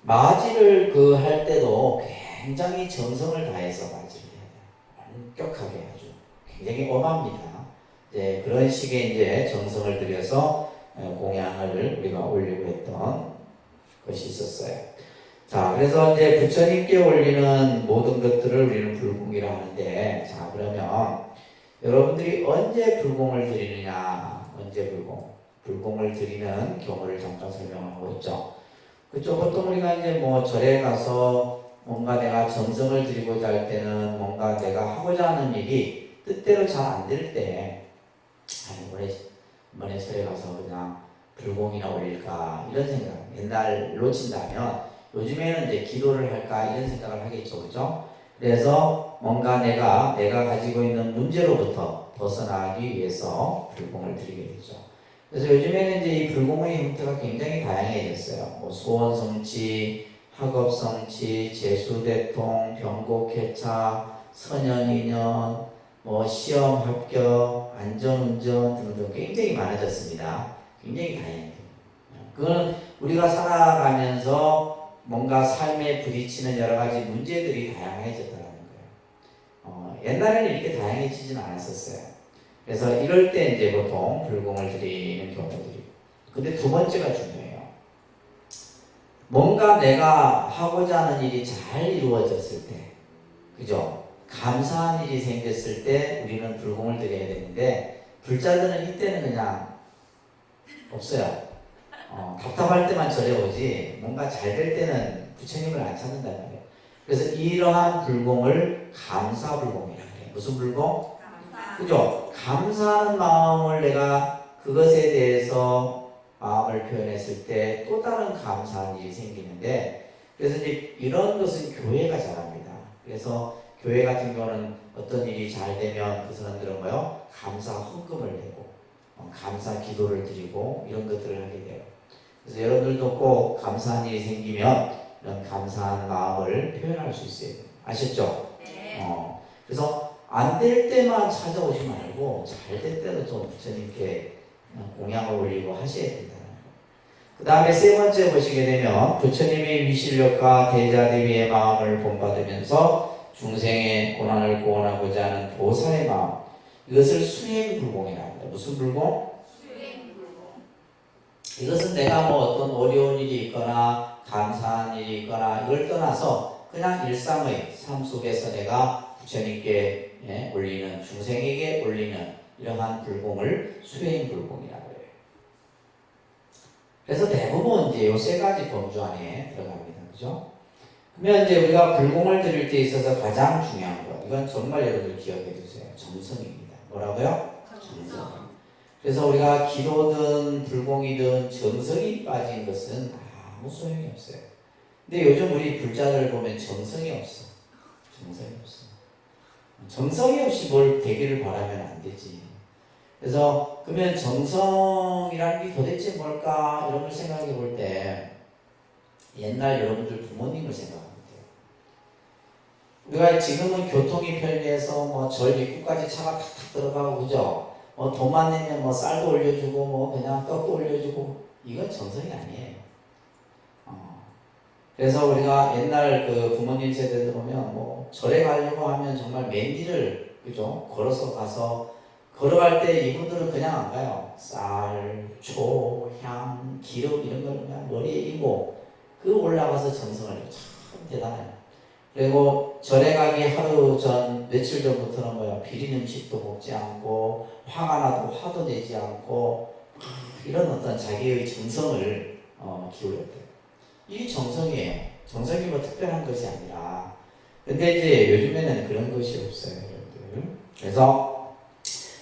마지를 그 할 때도 굉장히 정성을 다해서 마지를 해야 돼요. 엄격하게 아주 굉장히 엄합니다. 이제 그런 식의 이제 정성을 들여서 공양을 우리가 올리고 했던 것이 있었어요. 자, 그래서 이제 부처님께 올리는 모든 것들을 우리는 불공이라 하는데, 자, 그러면 여러분들이 언제 불공을 드리느냐? 언제 불공을 드리는 경우를 잠깐 설명을 하고 있죠. 그쪽 보통 우리가 이제 뭐 절에 가서 뭔가 내가 정성을 드리고자 할 때는 뭔가 내가 하고자 하는 일이 뜻대로 잘 안 될 때, 이번에 절에 가서 그냥 불공이나 올릴까 이런 생각, 옛날로 친다면 요즘에는 이제 기도를 할까 이런 생각을 하겠죠, 그죠? 그래서 뭔가 내가 가지고 있는 문제로부터 벗어나기 위해서 불공을 드리게 되죠. 그래서 요즘에는 이제 이 불공의 형태가 굉장히 다양해졌어요. 뭐 소원성취, 학업성취, 재수대통, 병고쾌차, 선연인연, 뭐 시험 합격, 안전운전 등등 굉장히 많아졌습니다. 굉장히 다양해요. 그거는 우리가 살아가면서 뭔가 삶에 부딪히는 여러 가지 문제들이 다양해졌다는 거예요. 옛날에는 이렇게 다양해지지는 않았었어요. 그래서 이럴 때 이제 보통 불공을 드리는 경우들이. 근데 두 번째가 중요해요. 뭔가 내가 하고자 하는 일이 잘 이루어졌을 때, 그죠? 감사한 일이 생겼을 때 우리는 불공을 드려야 되는데, 불자들은 이때는 그냥 없어요. 답답할 때만 절에 오지 뭔가 잘 될 때는 부처님을 안 찾는단 말이에요. 그래서 이러한 불공을 감사불공이라고 해요. 무슨 불공? 감사. 그죠? 감사하는 마음을 내가 그것에 대해서 마음을 표현했을 때 또 다른 감사한 일이 생기는데, 그래서 이제 이런 것은 교회가 잘합니다. 그래서 교회 같은 경우는 어떤 일이 잘 되면 그 사람들은 뭐요? 감사 헌금을 내고 감사 기도를 드리고 이런 것들을 하게 돼요. 그래서 여러분들도 꼭 감사한 일이 생기면 이런 감사한 마음을 표현할 수 있어요. 아셨죠? 네. 그래서 안 될 때만 찾아오지 말고 잘 될 때도 좀 부처님께 공양을 올리고 하셔야 된다. 그 다음에 세 번째 보시게 되면 부처님의 위실력과 대자대비의 마음을 본받으면서 중생의 고난을 구원하고자 하는 보살의 마음, 이것을 수행불공이라고 합니다. 무슨 불공? 수행불공. 이것은 내가 뭐 어떤 어려운 일이 있거나 감사한 일이 있거나 이걸 떠나서 그냥 일상의 삶 속에서 내가 부처님께 올리는, 중생에게 올리는 이러한 불공을 수행불공이라고 해요. 그래서 대부분 이제 이 세 가지 범주 안에 들어갑니다. 그죠? 그러면 이제 우리가 불공을 드릴 때 있어서 가장 중요한 것, 이건 정말 여러분들 기억해 두세요. 정성입니다. 뭐라고요? 정성. 그래서 우리가 기도든 불공이든 정성이 빠진 것은 아무 소용이 없어요. 근데 요즘 우리 불자들 보면 정성이 없어. 정성이 없어. 정성이 없이 뭘 되기를 바라면 안 되지. 그래서 그러면 정성이라는 게 도대체 뭘까 이런 걸 생각해 볼 때 옛날 여러분들 부모님을 생각하면 돼요. 우리가 지금은 교통이 편리해서 뭐 절 입구까지 차가 탁탁 들어가고 그죠? 뭐 돈만 내면 뭐 쌀도 올려주고 뭐 그냥 떡도 올려주고 이건 정성이 아니에요. 그래서 우리가 옛날 그 부모님 세대들 보면 뭐 절에 가려고 하면 정말 맨 길을 그죠? 걸어서 가서 걸어갈 때 이분들은 그냥 안 가요. 쌀, 초, 향, 기름 이런 걸 그냥 머리에 이고 그 올라가서 정성을 해요. 참 대단해요. 그리고 절에 가기 하루 전, 며칠 전부터는 뭐야, 비린 음식도 먹지 않고 화가 나도 화도 내지 않고 이런 어떤 자기의 정성을 기울였대요. 이게 정성이에요. 정성이 뭐 특별한 것이 아니라. 근데 이제 요즘에는 그런 것이 없어요, 여러분들. 그래서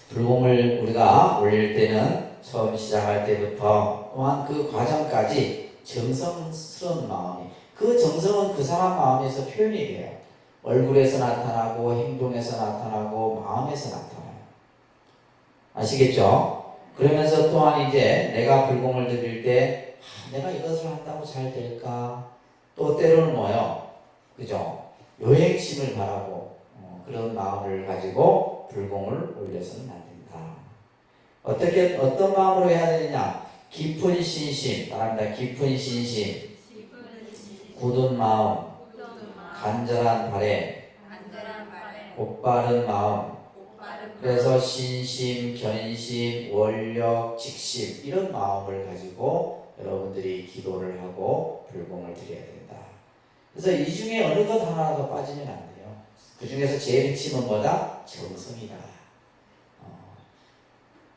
불공을 우리가 올릴 때는 처음 시작할 때부터 또한 그 과정까지 정성스러운 마음이, 그 정성은 그 사람 마음에서 표현이 돼요. 얼굴에서 나타나고 행동에서 나타나고 마음에서 나타나요. 아시겠죠? 그러면서 또한 이제 내가 불공을 드릴 때 내가 이것을 한다고 잘 될까? 또 때로는 뭐요? 그죠? 요행심을 바라고 그런 마음을 가지고 불공을 올려서는 안 된다. 어떤 마음으로 해야 되느냐? 깊은 신심, 말합니다. 깊은 신심, 굳은 마음, 간절한 바램, 곧바른 마음. 그래서 신심, 견심, 원력, 직심 이런 마음을 가지고 여러분들이 기도를 하고 불공을 드려야 된다. 그래서 이 중에 어느 것 하나라도 빠지면 안 돼요. 그 중에서 제일 핵심은 뭐다? 정성이다.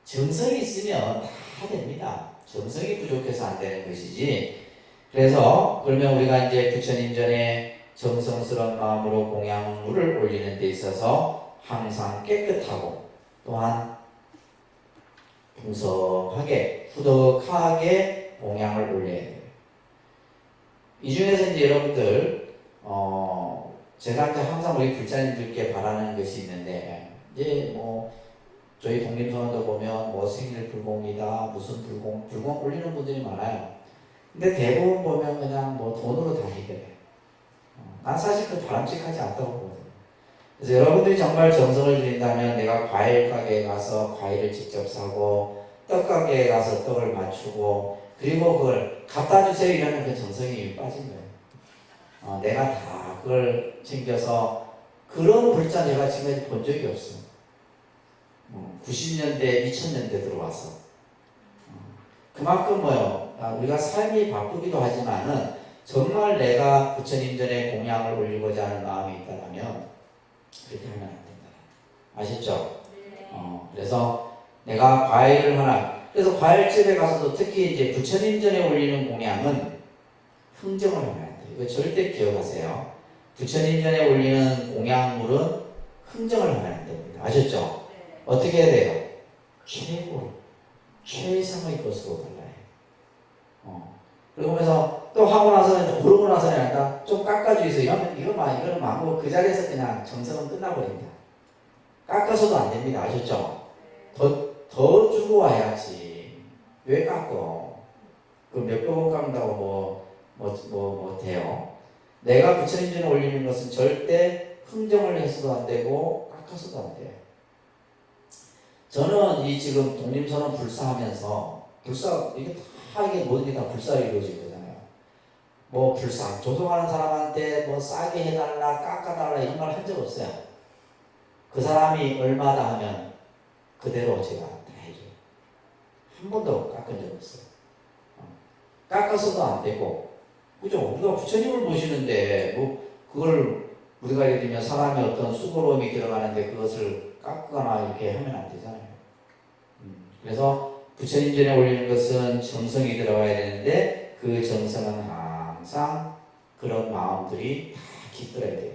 정성이 있으면 다 됩니다. 정성이 부족해서 안 되는 것이지. 그래서 그러면 우리가 이제 부처님 전에 정성스러운 마음으로 공양물을 올리는 데 있어서 항상 깨끗하고 또한 풍성하게 후덕하게 공양을 올려야 돼요. 이 중에서 이제 여러분들 제가 이제 항상 우리 불자님들께 바라는 것이 있는데, 이제 뭐 저희 독립선언도 보면 뭐 생일 불공이다, 무슨 불공 올리는 분들이 많아요. 근데 대부분 보면 그냥 뭐 돈으로 다 해결해. 난 사실 그 바람직하지 않다고 보거든요. 그래서 여러분들이 정말 정성을 들인다면 내가 과일 가게에 가서 과일을 직접 사고 떡 가게에 가서 떡을 맞추고 그리고 그걸 갖다 주세요 이러면 그 정성이 빠진 거예요. 내가 다 그걸 챙겨서 그런 불자 내가 지금까지 본 적이 없어요. 90년대, 2000년대 들어와서 그만큼 뭐요? 우리가 삶이 바쁘기도 하지만은 정말 내가 부처님 전에 공양을 올리고자 하는 마음이 있다면 그렇게 하면 안 된다. 아시죠? 네. 그래서 내가 과일을 하나, 그래서 과일집에 가서도 특히 이제 부처님 전에 올리는 공양은 흥정을 하면 안 돼요. 이거 절대 기억하세요. 부처님 전에 올리는 공양물은 흥정을 하면 안 됩니다. 아셨죠? 네. 어떻게 해야 돼요? 최고로, 최상의 것으로 달라요. 그러면서 또 하고 나서는 고르고 나서는 아니라 좀 깎아주세요. 이거는 망고 그 자리에서 그냥 정성은 끝나버립니다. 깎아서도 안 됩니다. 아셨죠? 더 주고 와야지. 왜 깎어? 그 몇백원 깎는다고 돼요. 내가 부처님 전에 올리는 것은 절대 흥정을 해서도 안 되고 깎아서도 안 돼요. 저는 이 지금 독림선언 불사하면서 이게 모든 게 다 불사로 이루어진 거잖아요. 불상 조성하는 사람한테 싸게 해달라 깎아달라 이런 말 한 적 없어요. 그 사람이 얼마다 하면 그대로 제가 다 해줘요. 한 번도 깎은 적 없어요. 깎아서도 안 되고, 그죠? 우리가 부처님을 모시는데 그걸 우리가 예를 들면 사람이 어떤 수고로움이 들어가는데 그것을 깎거나 이렇게 하면 안 되잖아요. 그래서 부처님 전에 올리는 것은 정성이 들어가야 되는데 그 정성은 항상 그런 마음들이 다 깃들어야 돼요.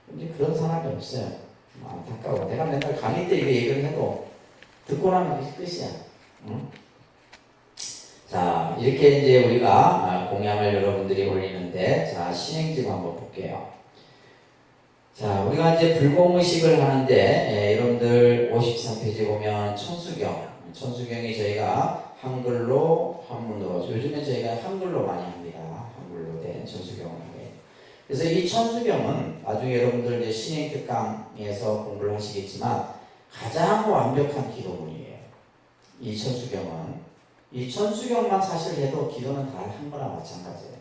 근데 그런 사람이 없어요. 안타까워. 내가 맨날 강의 때 이거 얘기를 해도 듣고 나면 끝이야. 응? 자, 이렇게 이제 우리가 공양을 여러분들이 올리는데, 자, 신행집 한번 볼게요. 자, 우리가 이제 불공의식을 하는데, 여러분들 53페이지 보면 천수경이 저희가 한글로, 한문으로, 요즘에 저희가 한글로 많이 합니다. 한글로 된 천수경을 하게. 그래서 이 천수경은 나중에 여러분들 이제 신행특강에서 공부를 하시겠지만, 가장 완벽한 기도문이에요. 이 천수경만 사실 해도 기도는 다 한 거나 마찬가지예요.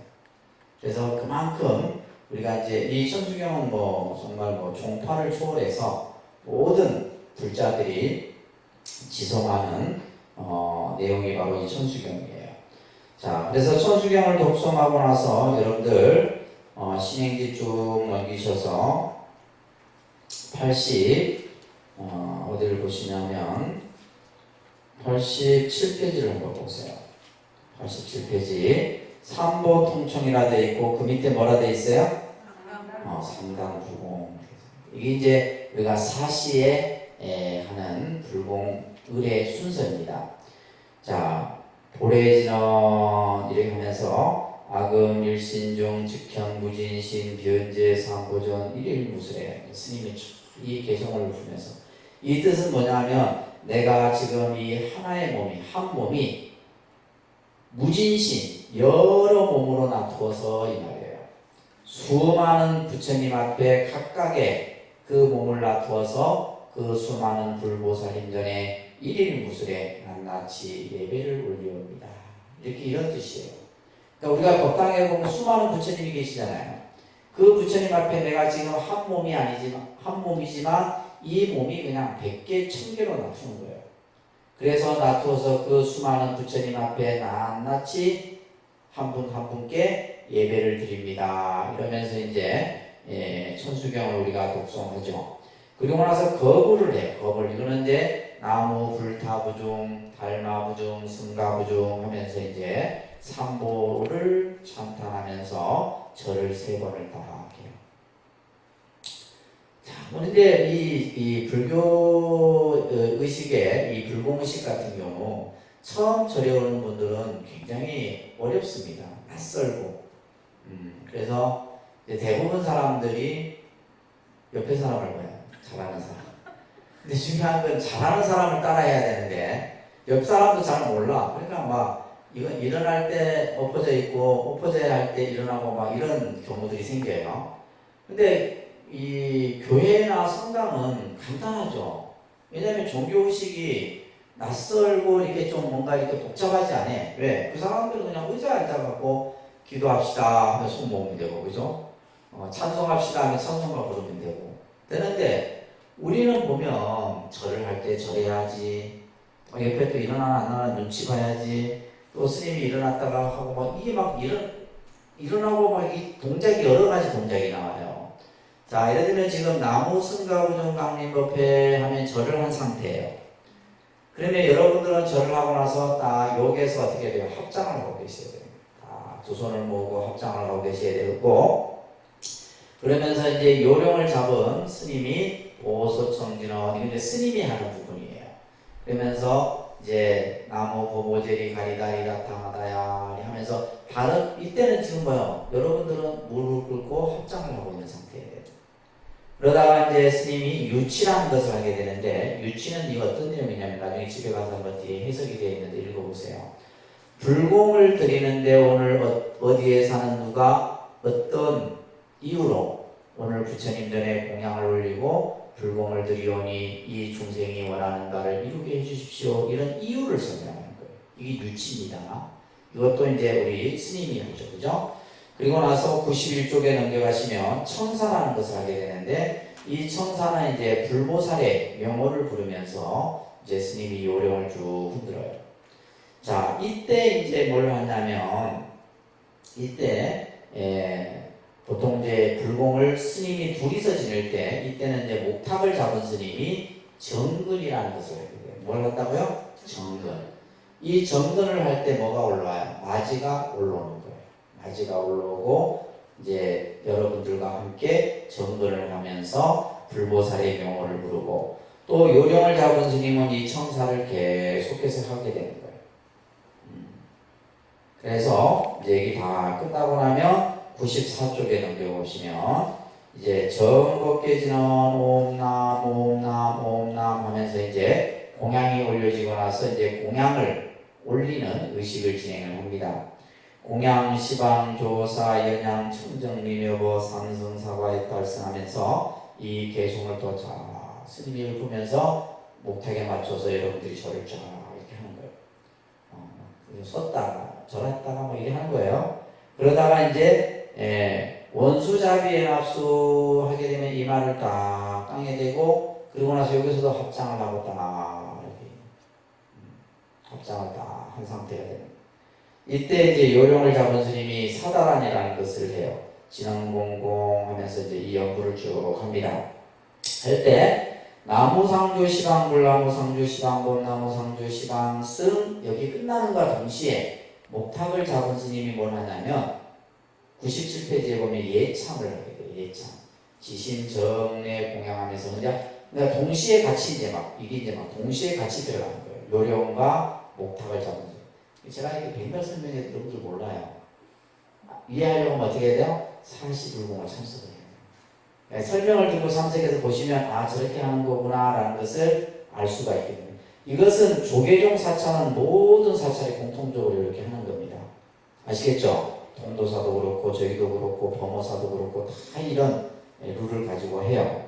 그래서 그만큼 우리가 이제 이 천수경은 정말 종파를 초월해서 모든 불자들이 지성하는 내용이 바로 이 천수경이에요. 자, 그래서 천수경을 독송하고 나서 여러분들 신행지 쭉 넘기셔서 어디를 보시냐면 87페이지를 한번 보세요. 87페이지 삼보 통총이라 돼 있고 그 밑에 뭐라 돼 있어요? 삼당 불공. 이게 이제 우리가 사시에 하는 불공 의례 순서입니다. 자, 보례진언 이렇게 하면서 아금 일신중 즉현 무진신 변제 삼보전 일일무술에 스님이 이 개성을 부르면서 이 뜻은 뭐냐면 내가 지금 이 하나의 한 몸이 무진신 여러 몸으로 나누어서 이 말이에요. 수많은 부처님 앞에 각각의 그 몸을 나누어서 그 수많은 불보살님전에 일일무술에 낱낱이 예배를 올리옵니다. 이런 뜻이에요. 그러니까 우리가 법당에 보면 수많은 부처님이 계시잖아요. 그 부처님 앞에 내가 지금 한 몸이지만 이 몸이 그냥 100개, 1000개로 나누는 거예요. 그래서 나누어서 그 수많은 부처님 앞에 낱낱이 한 분 한 분께 예배를 드립니다. 이러면서 이제 천수경을 우리가 독송하죠. 그리고 나서 거부를 해요. 이거는 이제 나무 불타부중, 달마부중, 승가부중 하면서 이제 삼보를 찬탄하면서 절을 3번을 다 해요. 자, 그런데 이 불교 의식의 이 불공의식 같은 경우 처음 절에 오는 분들은 굉장히 어렵습니다. 낯설고. 그래서 대부분 사람들이 옆에 사람을 봐요. 잘하는 사람. 근데 중요한 건 잘하는 사람을 따라해야 되는데 옆 사람도 잘 몰라. 그러니까 이건 일어날 때 엎어져 있고 엎어져야 할 때 일어나고 이런 경우들이 생겨요. 근데 이 교회나 성당은 간단하죠. 왜냐하면 종교의식이 낯설고 이렇게 좀 뭔가 이렇게 복잡하지 않아. 왜? 그 사람들은 그냥 의자에 앉아갖고 기도합시다 하면 손 모으면 되고, 그죠? 찬송합시다 하면 찬송가 부르면 되는데 우리는 보면 절을 할 때 절해야지, 옆에 또 일어나나 안 일어나나 눈치 봐야지, 또 스님이 일어났다가 하고 일어나고 이 동작이 여러 가지 동작이 나와요. 자, 예를 들면 지금 나무 승가우정 강림법회 하면 절을 한 상태예요. 그러면 여러분들은 절을 하고 나서 딱 여기에서 어떻게 돼요? 합장을 하고 계셔야 돼요. 두 손을 모으고 합장을 하고 계셔야 되고, 그러면서 이제 요령을 잡은 스님이 보소청진언, 이건 이제 스님이 하는 부분이에요. 그러면서 이제 나무 보모제리 가리다리다 당하다야 하면서 이때는 지금 여러분들은 무릎을 꿇고 합장을 하고 있는 상태예요. 그러다가 이제 스님이 유치라는 것을 하게 되는데, 유치는 이거 어떤 내용이냐면 나중에 집에 가서 한번 뒤에 해석이 되어 있는데 읽어보세요. 불공을 드리는데 오늘 어디에 사는 누가 어떤 이유로 오늘 부처님 전에 공양을 올리고 불공을 드리오니 이 중생이 원하는 바를 이루게 해주십시오. 이런 이유를 설명하는 거예요. 이게 유치입니다. 이것도 이제 우리 스님이 하죠. 그죠? 그리고 나서 91쪽에 넘겨가시면 청사라는 것을 하게 되는데 이 청사는 이제 불보살의 명호를 부르면서 이제 스님이 요령을 쭉 흔들어요. 자, 이때 이제 뭘 하냐면 이때 보통 이제 불공을 스님이 둘이서 지낼 때 이때는 이제 목탁을 잡은 스님이 정근이라는 것을 하게 돼요. 뭘 한다고요? 정근. 이 정근을 할 때 뭐가 올라와요? 마지가 올라오는 거예요. 마지가 올라오고 이제 여러분들과 함께 정근을 하면서 불보살의 명호를 부르고 또 요령을 잡은 스님은 이 청사를 계속해서 하게 되는 거예요. 그래서 이제 얘기 다 끝나고 나면 94쪽에 넘겨보시면 이제 정법계지는 옴남 옴남 옴남 하면서 이제 공양이 올려지고 나서 이제 공양을 올리는 의식을 진행을 합니다. 공양, 시방, 조사, 연양, 청정, 미묘보, 삼승, 사과에 달성하면서 이 개송을 또 자 스님이 읊으면서 목탁에 맞춰서 여러분들이 절을 쫙 이렇게 하는 거예요. 섰다가 절했다가 뭐 이렇게 하는 거예요. 그러다가 이제 원수자비에 납수하게 되면 이마를 딱 땅에 대고 그리고 나서 여기서도 합장을 하고 딱 이렇게 합장을 딱 한 상태가 됩니다. 이때 이제 요령을 잡은 스님이 사다란이라는 것을 해요. 진흥공공 하면서 이제 이 연구를 쭉 합니다. 할 때 나무상주 시방 불나무상주 시방 봄나무상주 시방 승 여기 끝나는과 동시에 목탁을 잡은 스님이 뭘 하냐면 97페이지에 보면 예참을 하게 돼요. 예참 지심 정례 공양하면서 그러니까 동시에 같이 이제 막 이게 이제 막 동시에 같이 들어가는 거예요. 요령과 목탁을 잡은 스님. 제가 이렇게 백날 설명해도 여러분들 몰라요. 이해하려면 어떻게 해야 돼요? 상시불공을 참석을 해요. 그러니까 설명을 듣고 참석해서 보시면 아 저렇게 하는 거구나 라는 것을 알 수가 있게 됩니다. 이것은 조계종 사찰은 모든 사찰이 공통적으로 이렇게 하는 겁니다. 아시겠죠? 동도사도 그렇고 저희도 그렇고 범어사도 그렇고 다 이런 룰을 가지고 해요.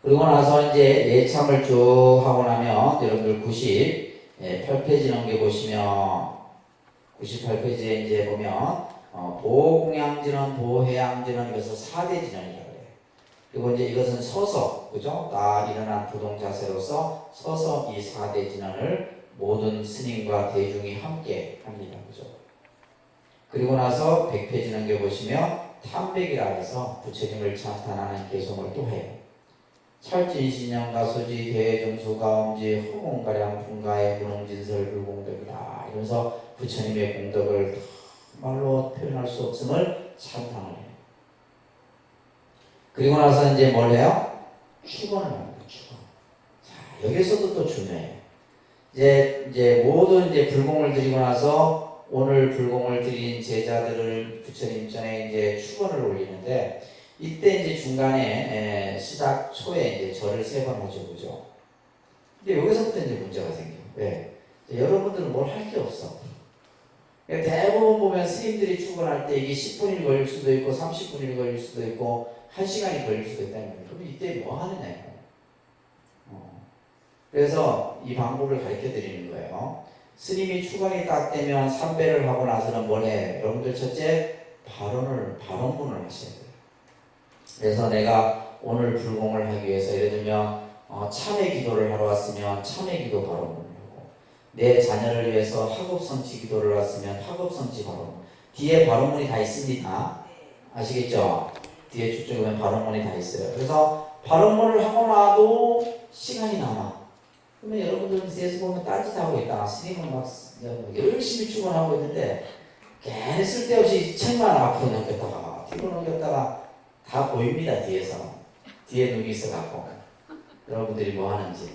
그리고 나서 이제 예참을 쭉 하고 나면 여러분들 98페이지 넘겨보시면 98페이지에 이제 보면 보공양진원, 보해양진원 이것을 4대 진원이라고 해요. 그리고 이제 이것은 서서 그죠? 딱 일어난 부동 자세로서 서서 이 4대 진원을 모든 스님과 대중이 함께 합니다. 그죠? 그리고 나서 100페이지 넘겨보시면 탐백이라 해서 부처님을 찬탄하는 개송을 또 해요. 찰진신영가 수지 대정수가 엄지 허공가량 분가의 무능진설 불공덕이다 이러면서 부처님의 공덕을 말로 표현할 수 없음을 찬탄을 해요. 그리고 나서 이제 뭘 해요? 축원을 합니다. 축원. 자, 여기서도 또 중요해요. 이제 모든 이제 불공을 드리고 나서 오늘 불공을 드린 제자들을 부처님 전에 이제 축원을 올리는데 이때 이제 중간에 시작 초에 이제 절을 3번 하죠, 그죠? 근데 여기서부터 이제 문제가 생겨. 왜? 여러분들은 뭘 할 게 없어. 대부분 보면 스님들이 출근할 때 이게 10분이 걸릴 수도 있고 30분이 걸릴 수도 있고 1시간이 걸릴 수도 있다는 거예요. 그럼 이때 뭐 하느냐고. 그래서 이 방법을 가르쳐 드리는 거예요. 스님이 출근이 딱 되면 삼배를 하고 나서는 뭘 해? 여러분들 첫째 발언문을 하셔야 돼요. 그래서 내가 오늘 불공을 하기 위해서 예를 들면 참회 기도를 하러 왔으면 참회 기도 발언문을 하고 내 자녀를 위해서 학업성취 기도를 왔으면 학업성취 발언문 뒤에 발언문이 다 있습니다. 아시겠죠? 뒤에 쭉쭉 보면 발언문이 다 있어요. 그래서 발언문을 하고 나도 시간이 남아. 그러면 여러분들은 뒤에서 보면 딴짓하고 있다가 스님은 막 열심히 출근하고 있는데 괜히 쓸데없이 책만 앞으로 넘겼다가 뒤로 넘겼다가 다 보입니다. 뒤에 눈이 있어갖고 여러분들이 뭐 하는지.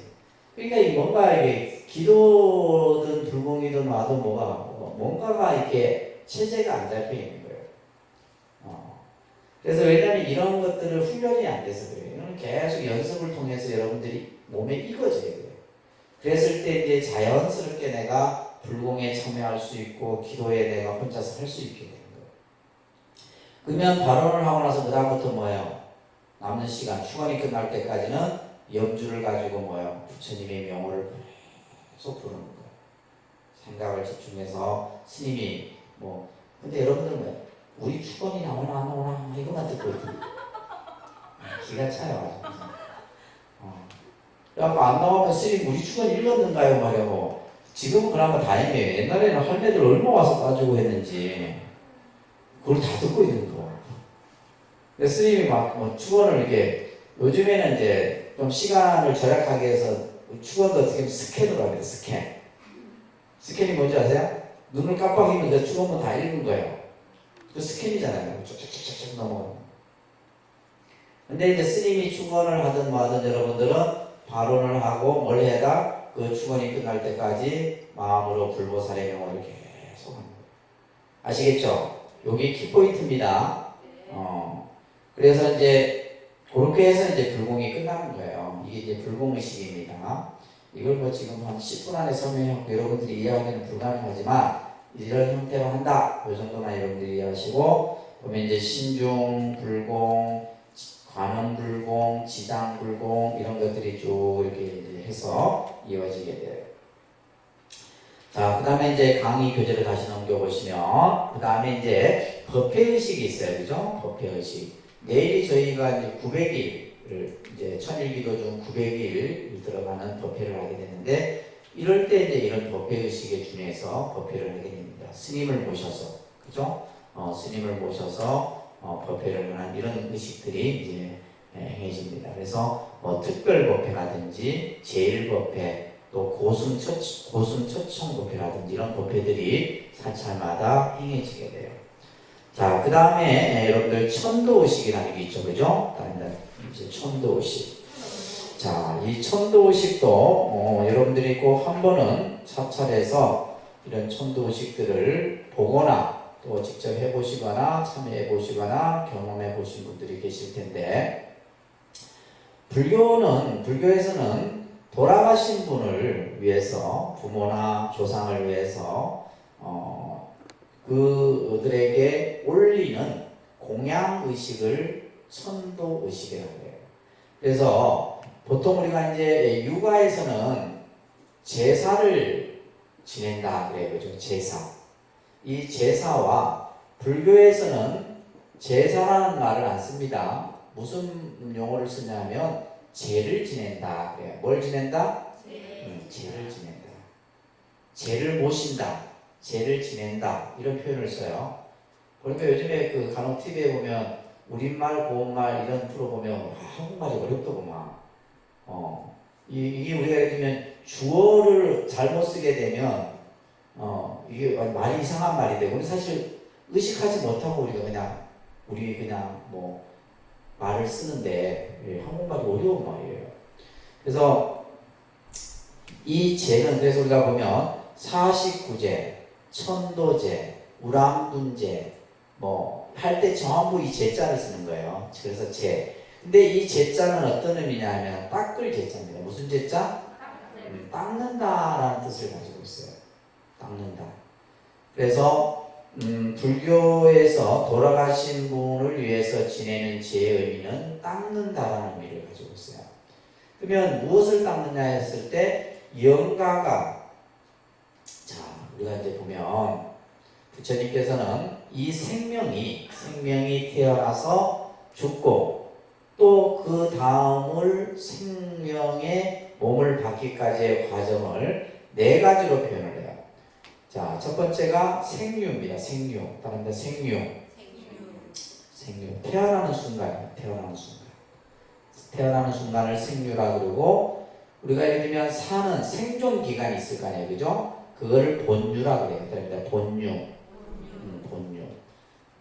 그러니까 이 뭔가 이게 기도든 불공이든 와도 뭔가가 이렇게 체제가 안 잡혀 있는 거예요. 그래서 왜냐하면 이런 것들을 훈련이 안 돼서 그래요. 이건 계속 연습을 통해서 여러분들이 몸에 익어져야 돼요. 그랬을 때 이제 자연스럽게 내가 불공에 참여할 수 있고 기도에 내가 혼자서 할 수 있게 되는 거예요. 그러면 발언을 하고 나서 그 다음부터 뭐예요? 남는 시간, 축원이 끝날 때까지는 염주를 가지고 뭐예요? 부처님의 명호를 계속 부르는 거예요. 생각을 집중해서 스님이 뭐 근데 여러분들은 왜 우리 축원이 나오나 안 나오나 이것만 듣고 있거든요. 기가 차요. 그래갖고 안 나오면 스님 우리 축원 읽었는가요? 말이고 지금은 그나마 다행이에요. 옛날에는 할매들 얼마 와서 따지고 했는지 그걸 다 듣고 있는 거. 근데 스님이 막 축원을 이렇게 요즘에는 이제 좀 시간을 절약하기 위해서 축원도 어떻게 보면 스캔으로 합니다. 스캔. 스캔이 뭔지 아세요? 눈을 깜빡이면 그 축원문 다 읽은 거예요. 그 스캔이잖아요. 쭉쭉쭉쭉 넘어가는. 근데 이제 스님이 축원을 하든 뭐 하든 여러분들은 발언을 하고 뭘 해다 그 축원이 끝날 때까지 마음으로 불보살의 명호를 계속 하는 거예요. 아시겠죠? 여기 키포인트입니다. 그래서 이제 그렇게 해서 이제 불공이 끝나는 거예요. 이게 이제 불공의식입니다. 이걸 뭐 지금 한 10분 안에 설명하고 여러분들이 이해하기는 불가능하지만 이런 형태로 한다. 이 정도만 여러분들이 이해하시고 그러면 이제 신중, 불공, 관음불공, 지장불공 이런 것들이 쭉 이렇게 이제 해서 이어지게 돼요. 자, 그 다음에 이제 강의 교재를 다시 넘겨보시면 그 다음에 이제 법회의식이 있어요. 그죠? 법회의식. 내일이 저희가 이제 900일을 이제 천일기도 중 900일 들어가는 법회를 하게 되는데 이럴 때 이제 이런 법회의식에 준해서 법회를 하게 됩니다. 스님을 모셔서 그죠? 스님을 모셔서 법회를 하는 이런 의식들이 이제 행해집니다. 그래서 특별 법회라든지 제일 법회 또 고순 초청 법회라든지 이런 법회들이 사찰마다 행해지게 돼요. 자, 그 다음에 여러분들 천도의식이라는 게 있죠, 그죠? 이제 천도의식. 자, 이 천도의식도 여러분들이 꼭 한 번은 사찰에서 이런 천도의식들을 보거나 또 직접 해보시거나 참여해보시거나 경험해보신 분들이 계실 텐데 불교에서는 돌아가신 분을 위해서 부모나 조상을 위해서 그들에게 올리는 공양의식을 천도의식이라고 해요. 그래서 보통 우리가 이제 육아에서는 제사를 지낸다 그래요. 그죠? 제사. 이 제사와 불교에서는 제사라는 말을 안 씁니다. 무슨 용어를 쓰냐면 제를 지낸다 그래요. 뭘 지낸다? 제를 지낸다. 제를 모신다. 제를 지낸다. 이런 표현을 써요. 그러니까 요즘에 그 간혹 TV에 보면 우리말, 고운말 이런 프로 보면 한국말이 어렵더구만. 이게 우리가 예를 들면 주어를 잘못 쓰게 되면 이게 말이 이상한 말이 되고 사실 의식하지 못하고 우리 그냥 뭐 말을 쓰는데 한국말이 어려운 말이에요. 그래서 이 제는 그래서 우리가 보면 사식구제, 천도제, 우람둔제 뭐 할 때 전부 이 제자를 쓰는 거예요. 그래서 제. 근데 이 제자는 어떤 의미냐면 닦을 제자입니다. 무슨 제자? 닦는다라는 뜻을 가지고 있어요. 닦는다. 그래서 불교에서 돌아가신 분을 위해서 지내는 제의 의미는 닦는다라는 의미를 가지고 있어요. 그러면 무엇을 닦느냐 했을 때 영가가 자 우리가 이제 보면 부처님께서는 이 생명이 태어나서 죽고 또 그 다음을 생명의 몸을 받기까지의 과정을 네 가지로 표현을 해요. 자, 첫 번째가 생류입니다. 생류. 다른 데 생류. 태어나는 순간이에요. 태어나는 순간을 생류라 그러고 우리가 예를 들면 사는 생존 기간이 있을 거 아니에요. 그죠? 그걸 본류라 그래요. 그러니까 본류.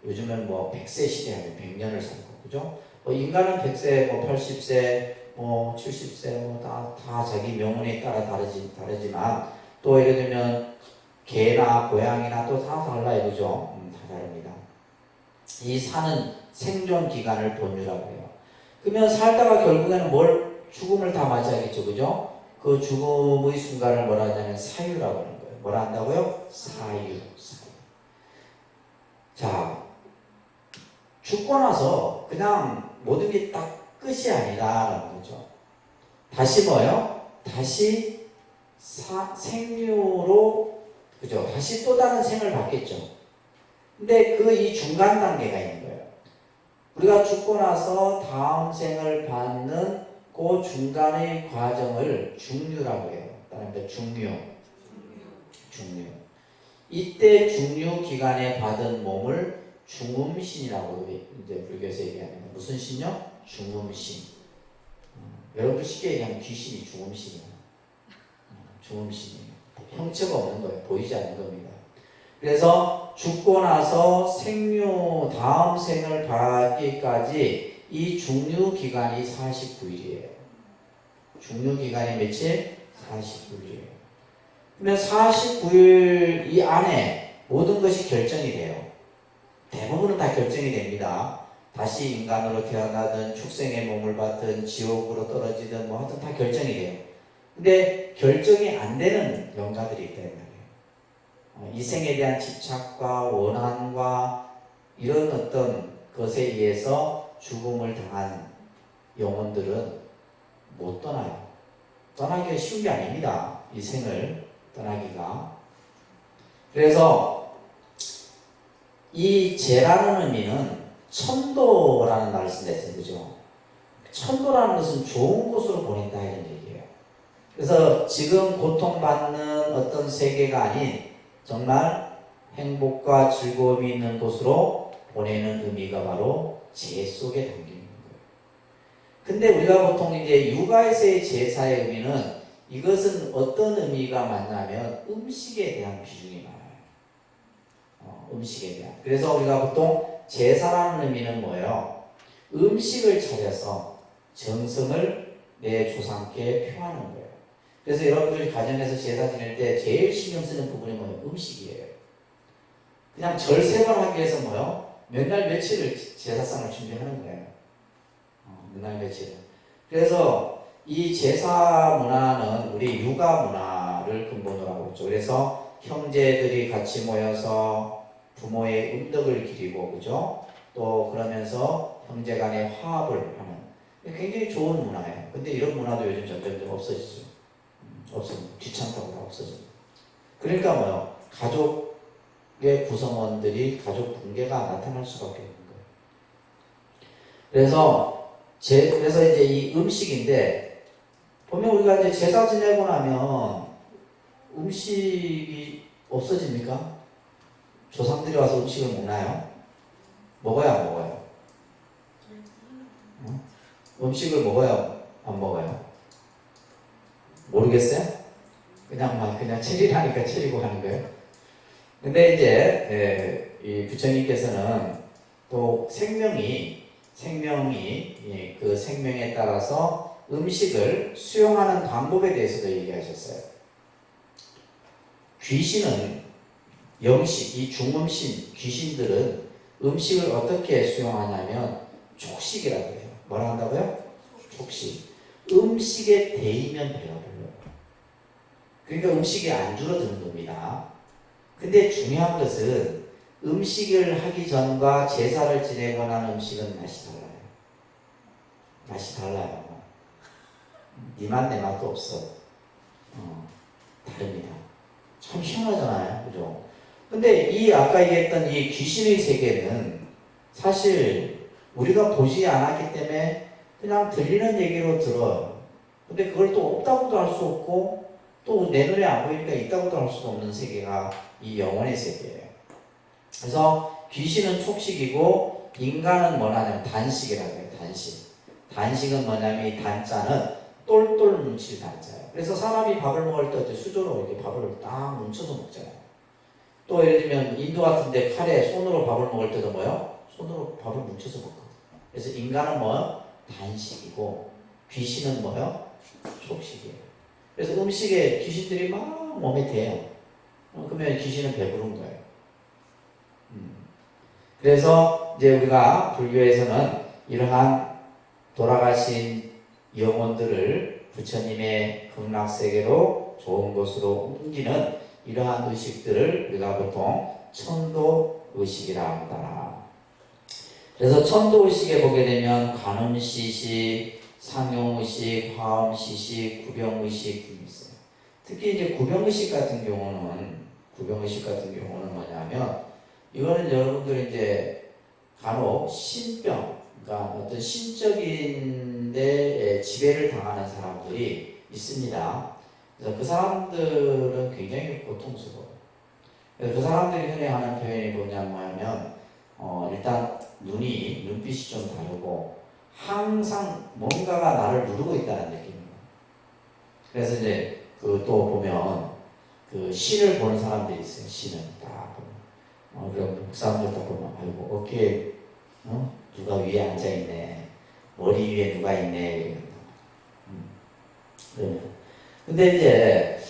요즘은 뭐 100세 시대 하면 100년을 살고 그죠? 인간은 100세, 80세, 70세 다 자기 명운에 따라 다르지만 또 예를 들면 개나 고양이나 또 다 달라요. 그죠? 다 다릅니다. 이 사는 생존 기간을 본류라고 해요. 그러면 살다가 결국에는 죽음을 다 맞이하겠죠. 그죠? 그 죽음의 순간을 뭐라 하냐면 사유라고 하는 거예요. 뭐라 한다고요? 사유. 자, 죽고 나서 그냥 모든 게 딱 끝이 아니다라는 거죠. 다시 뭐요? 다시 생류로, 그죠? 다시 또 다른 생을 받겠죠. 근데 그 이 중간 단계가 있는 거예요. 우리가 죽고 나서 다음 생을 받는 그 중간의 과정을 중류라고 해요. 따라합니다. 중류. 이때 중류 기간에 받은 몸을 중음신이라고 이제 불교에서 얘기합니다. 무슨 신요? 중음신. 여러분들 쉽게 얘기하면 귀신이 중음신이에요. 중음신이에요. 형체가 없는 거예요. 보이지 않는 겁니다. 그래서 죽고 나서 생류 다음 생을 받기까지 이 중류 기간이 49일이에요. 중류 기간이 며칠? 49일이에요. 그러면 49일 이 안에 모든 것이 결정이 돼요. 대부분은 다 결정이 됩니다. 다시 인간으로 태어나든 축생의 몸을 받든 지옥으로 떨어지든 뭐 하여튼 다 결정이 돼요. 근데 결정이 안 되는 영가들이 있단 말이에요. 이 생에 대한 집착과 원한과 이런 어떤 것에 의해서 죽음을 당한 영혼들은 못 떠나요. 떠나기가 쉬운 게 아닙니다. 이 생을 떠나기가. 그래서 이 재라는 의미는 천도라는 말을 쓴다 했어요. 그죠? 천도라는 것은 좋은 곳으로 보낸다 이런 얘기예요. 그래서 지금 고통받는 어떤 세계가 아닌 정말 행복과 즐거움이 있는 곳으로 보내는 의미가 바로 재 속에 담겨 있는 거예요. 근데 우리가 보통 이제 육아에서의 제사의 의미는 이것은 어떤 의미가 많냐면 음식에 대한 비중이 많아요. 음식에 대한. 그래서 우리가 보통 제사라는 의미는 뭐예요? 음식을 차려서 정성을 내 조상께 표하는 거예요. 그래서 여러분들이 가정에서 제사 지낼 때 제일 신경 쓰는 부분이 뭐예요? 음식이에요. 그냥 절 3번 하기 위해서 뭐예요? 몇 날 며칠을 제사상을 준비하는 거예요. 몇 날 며칠을. 그래서 이 제사 문화는 우리 육아 문화를 근본으로 하고 있죠. 그래서 형제들이 같이 모여서 부모의 은덕을 기리고, 그죠? 또 그러면서 형제 간의 화합을 하는 굉장히 좋은 문화예요. 근데 이런 문화도 요즘 점점 없어지죠. 귀찮다고 다 없어져요. 그러니까 뭐요? 가족의 구성원들이 가족 붕괴가 나타날 수밖에 없는 거예요. 그래서 이제 이 음식인데, 보면 우리가 이제 제사 지내고 나면 음식이 없어집니까? 조상들이 와서 음식을 먹나요? 먹어요, 안 먹어요? 음식을 먹어요, 안 먹어요? 모르겠어요? 그냥 체리라니까 체리고 하는 거예요. 근데 이제 이 부처님께서는 또 생명이 그 생명에 따라서 음식을 수용하는 방법에 대해서도 얘기하셨어요. 귀신은 영식, 이 중음신 귀신들은 음식을 어떻게 수용하냐면 촉식이라고 해요. 뭐라 한다고요? 촉식. 음식에 대이면 배가 불러요. 그러니까 음식이 안 줄어드는 겁니다. 근데 중요한 것은 음식을 하기 전과 제사를 지내고 난 음식은 맛이 달라요. 맛이 달라요. 네 맛 내 맛도 없어. 다릅니다. 참 희한하잖아요. 그죠? 근데 이 아까 얘기했던 이 귀신의 세계는 사실 우리가 보지 않았기 때문에 그냥 들리는 얘기로 들어요. 근데 그걸 또 없다고도 할 수 없고 또 내 눈에 안 보이니까 있다고도 할 수 없는 세계가 이 영혼의 세계예요. 그래서 귀신은 촉식이고 인간은 뭐냐면 단식이라고 해요. 단식은 뭐냐면 이 단자는 똘똘 뭉칠 단자예요. 그래서 사람이 밥을 먹을 때 수저로 이렇게 밥을 딱 뭉쳐서 먹잖아요. 또 예를 들면 인도 같은데 칼에 손으로 밥을 먹을 때도 뭐요? 손으로 밥을 뭉쳐서 먹거든요. 그래서 인간은 뭐요? 단식이고 귀신은 뭐요? 촉식이에요. 그래서 음식에 귀신들이 막 몸에 대요. 그러면 귀신은 배부른 거예요. 그래서 이제 우리가 불교에서는 이러한 돌아가신 영혼들을 부처님의 극락세계로 좋은 곳으로 옮기는 이러한 의식들을 우리가 보통 천도의식이라 한다. 그래서 천도의식에 보게 되면 관음시식, 상용의식, 화엄시식, 구병의식 등이 있어요. 특히 이제 구병의식 같은 경우는 뭐냐면 이거는 여러분들 이제 간혹 신병, 그러니까 어떤 신적인 데 지배를 당하는 사람들이 있습니다. 그래서 그 사람들은 굉장히 고통스러워요. 그래서 그 사람들이 흔히 하는 표현이 뭐냐면 일단 눈빛이 좀 다르고 항상 뭔가가 나를 누르고 있다는 느낌이에요. 그래서 이제 그 또 보면 그 신을 보는 사람들이 있어요. 신을 딱 보면 그럼 목사님들 딱 보면 아이고 어깨에 누가 위에 앉아 있네, 머리 위에 누가 있네. 근데 이제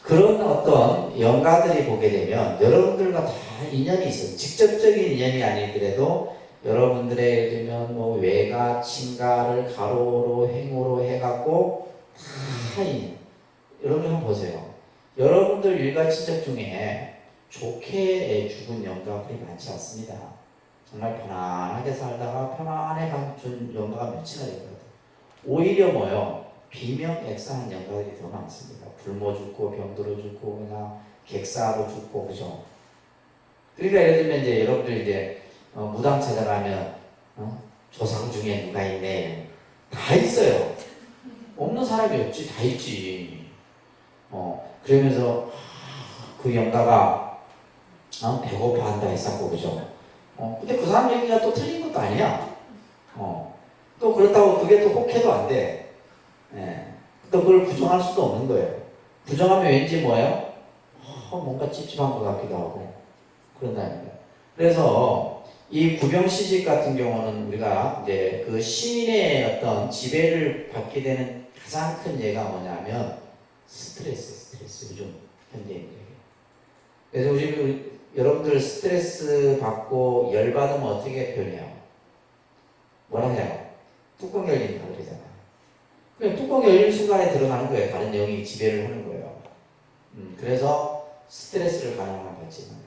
그런 어떤 영가들이 보게 되면 여러분들과 다 인연이 있어요. 직접적인 인연이 아니더라도 여러분들의 예를 들면 뭐 외가, 친가를 가로로 행으로 해갖고 다 인연. 여러분 한번 보세요. 여러분들 일가 친척 중에 좋게 죽은 영가들이 많지 않습니다. 정말 편안하게 살다가 편안하게 준 영가가 몇이나 있거든요. 오히려 뭐요? 비명액사한 영가들이 더 많습니다. 굶어 죽고 병들어 죽고 그냥 객사로 죽고 그죠? 그러니까 예를 들면 이제 여러분들 이제 무당 찾아가면 조상 중에 누가 있네 다 있어요. 없는 사람이 없지, 다 있지. 그러면서 그 영가가 배고파한다 했었고 그죠? 근데 그 사람 얘기가 또 틀린 것도 아니야. 또 그렇다고 그게 또 혹해도 안 돼. 예. 또 그걸 부정할 수도 없는 거예요. 부정하면 왠지 뭐예요? 뭔가 찝찝한 것 같기도 하고 그런다는 거예요. 그래서 이 구병시식 같은 경우는 우리가 이제 그 신의 어떤 지배를 받게 되는 가장 큰 예가 뭐냐면 스트레스 요즘 현대인들에게. 그래서 여러분들 스트레스 받고 열받으면 어떻게 표현해요? 뭐라 해요? 뚜껑 열린다 그러잖아요. 그냥 뚜껑 열린 순간에 드러나는 거예요. 다른 영이 지배를 하는 거예요. 그래서 스트레스를 가능한 받지는 거예요.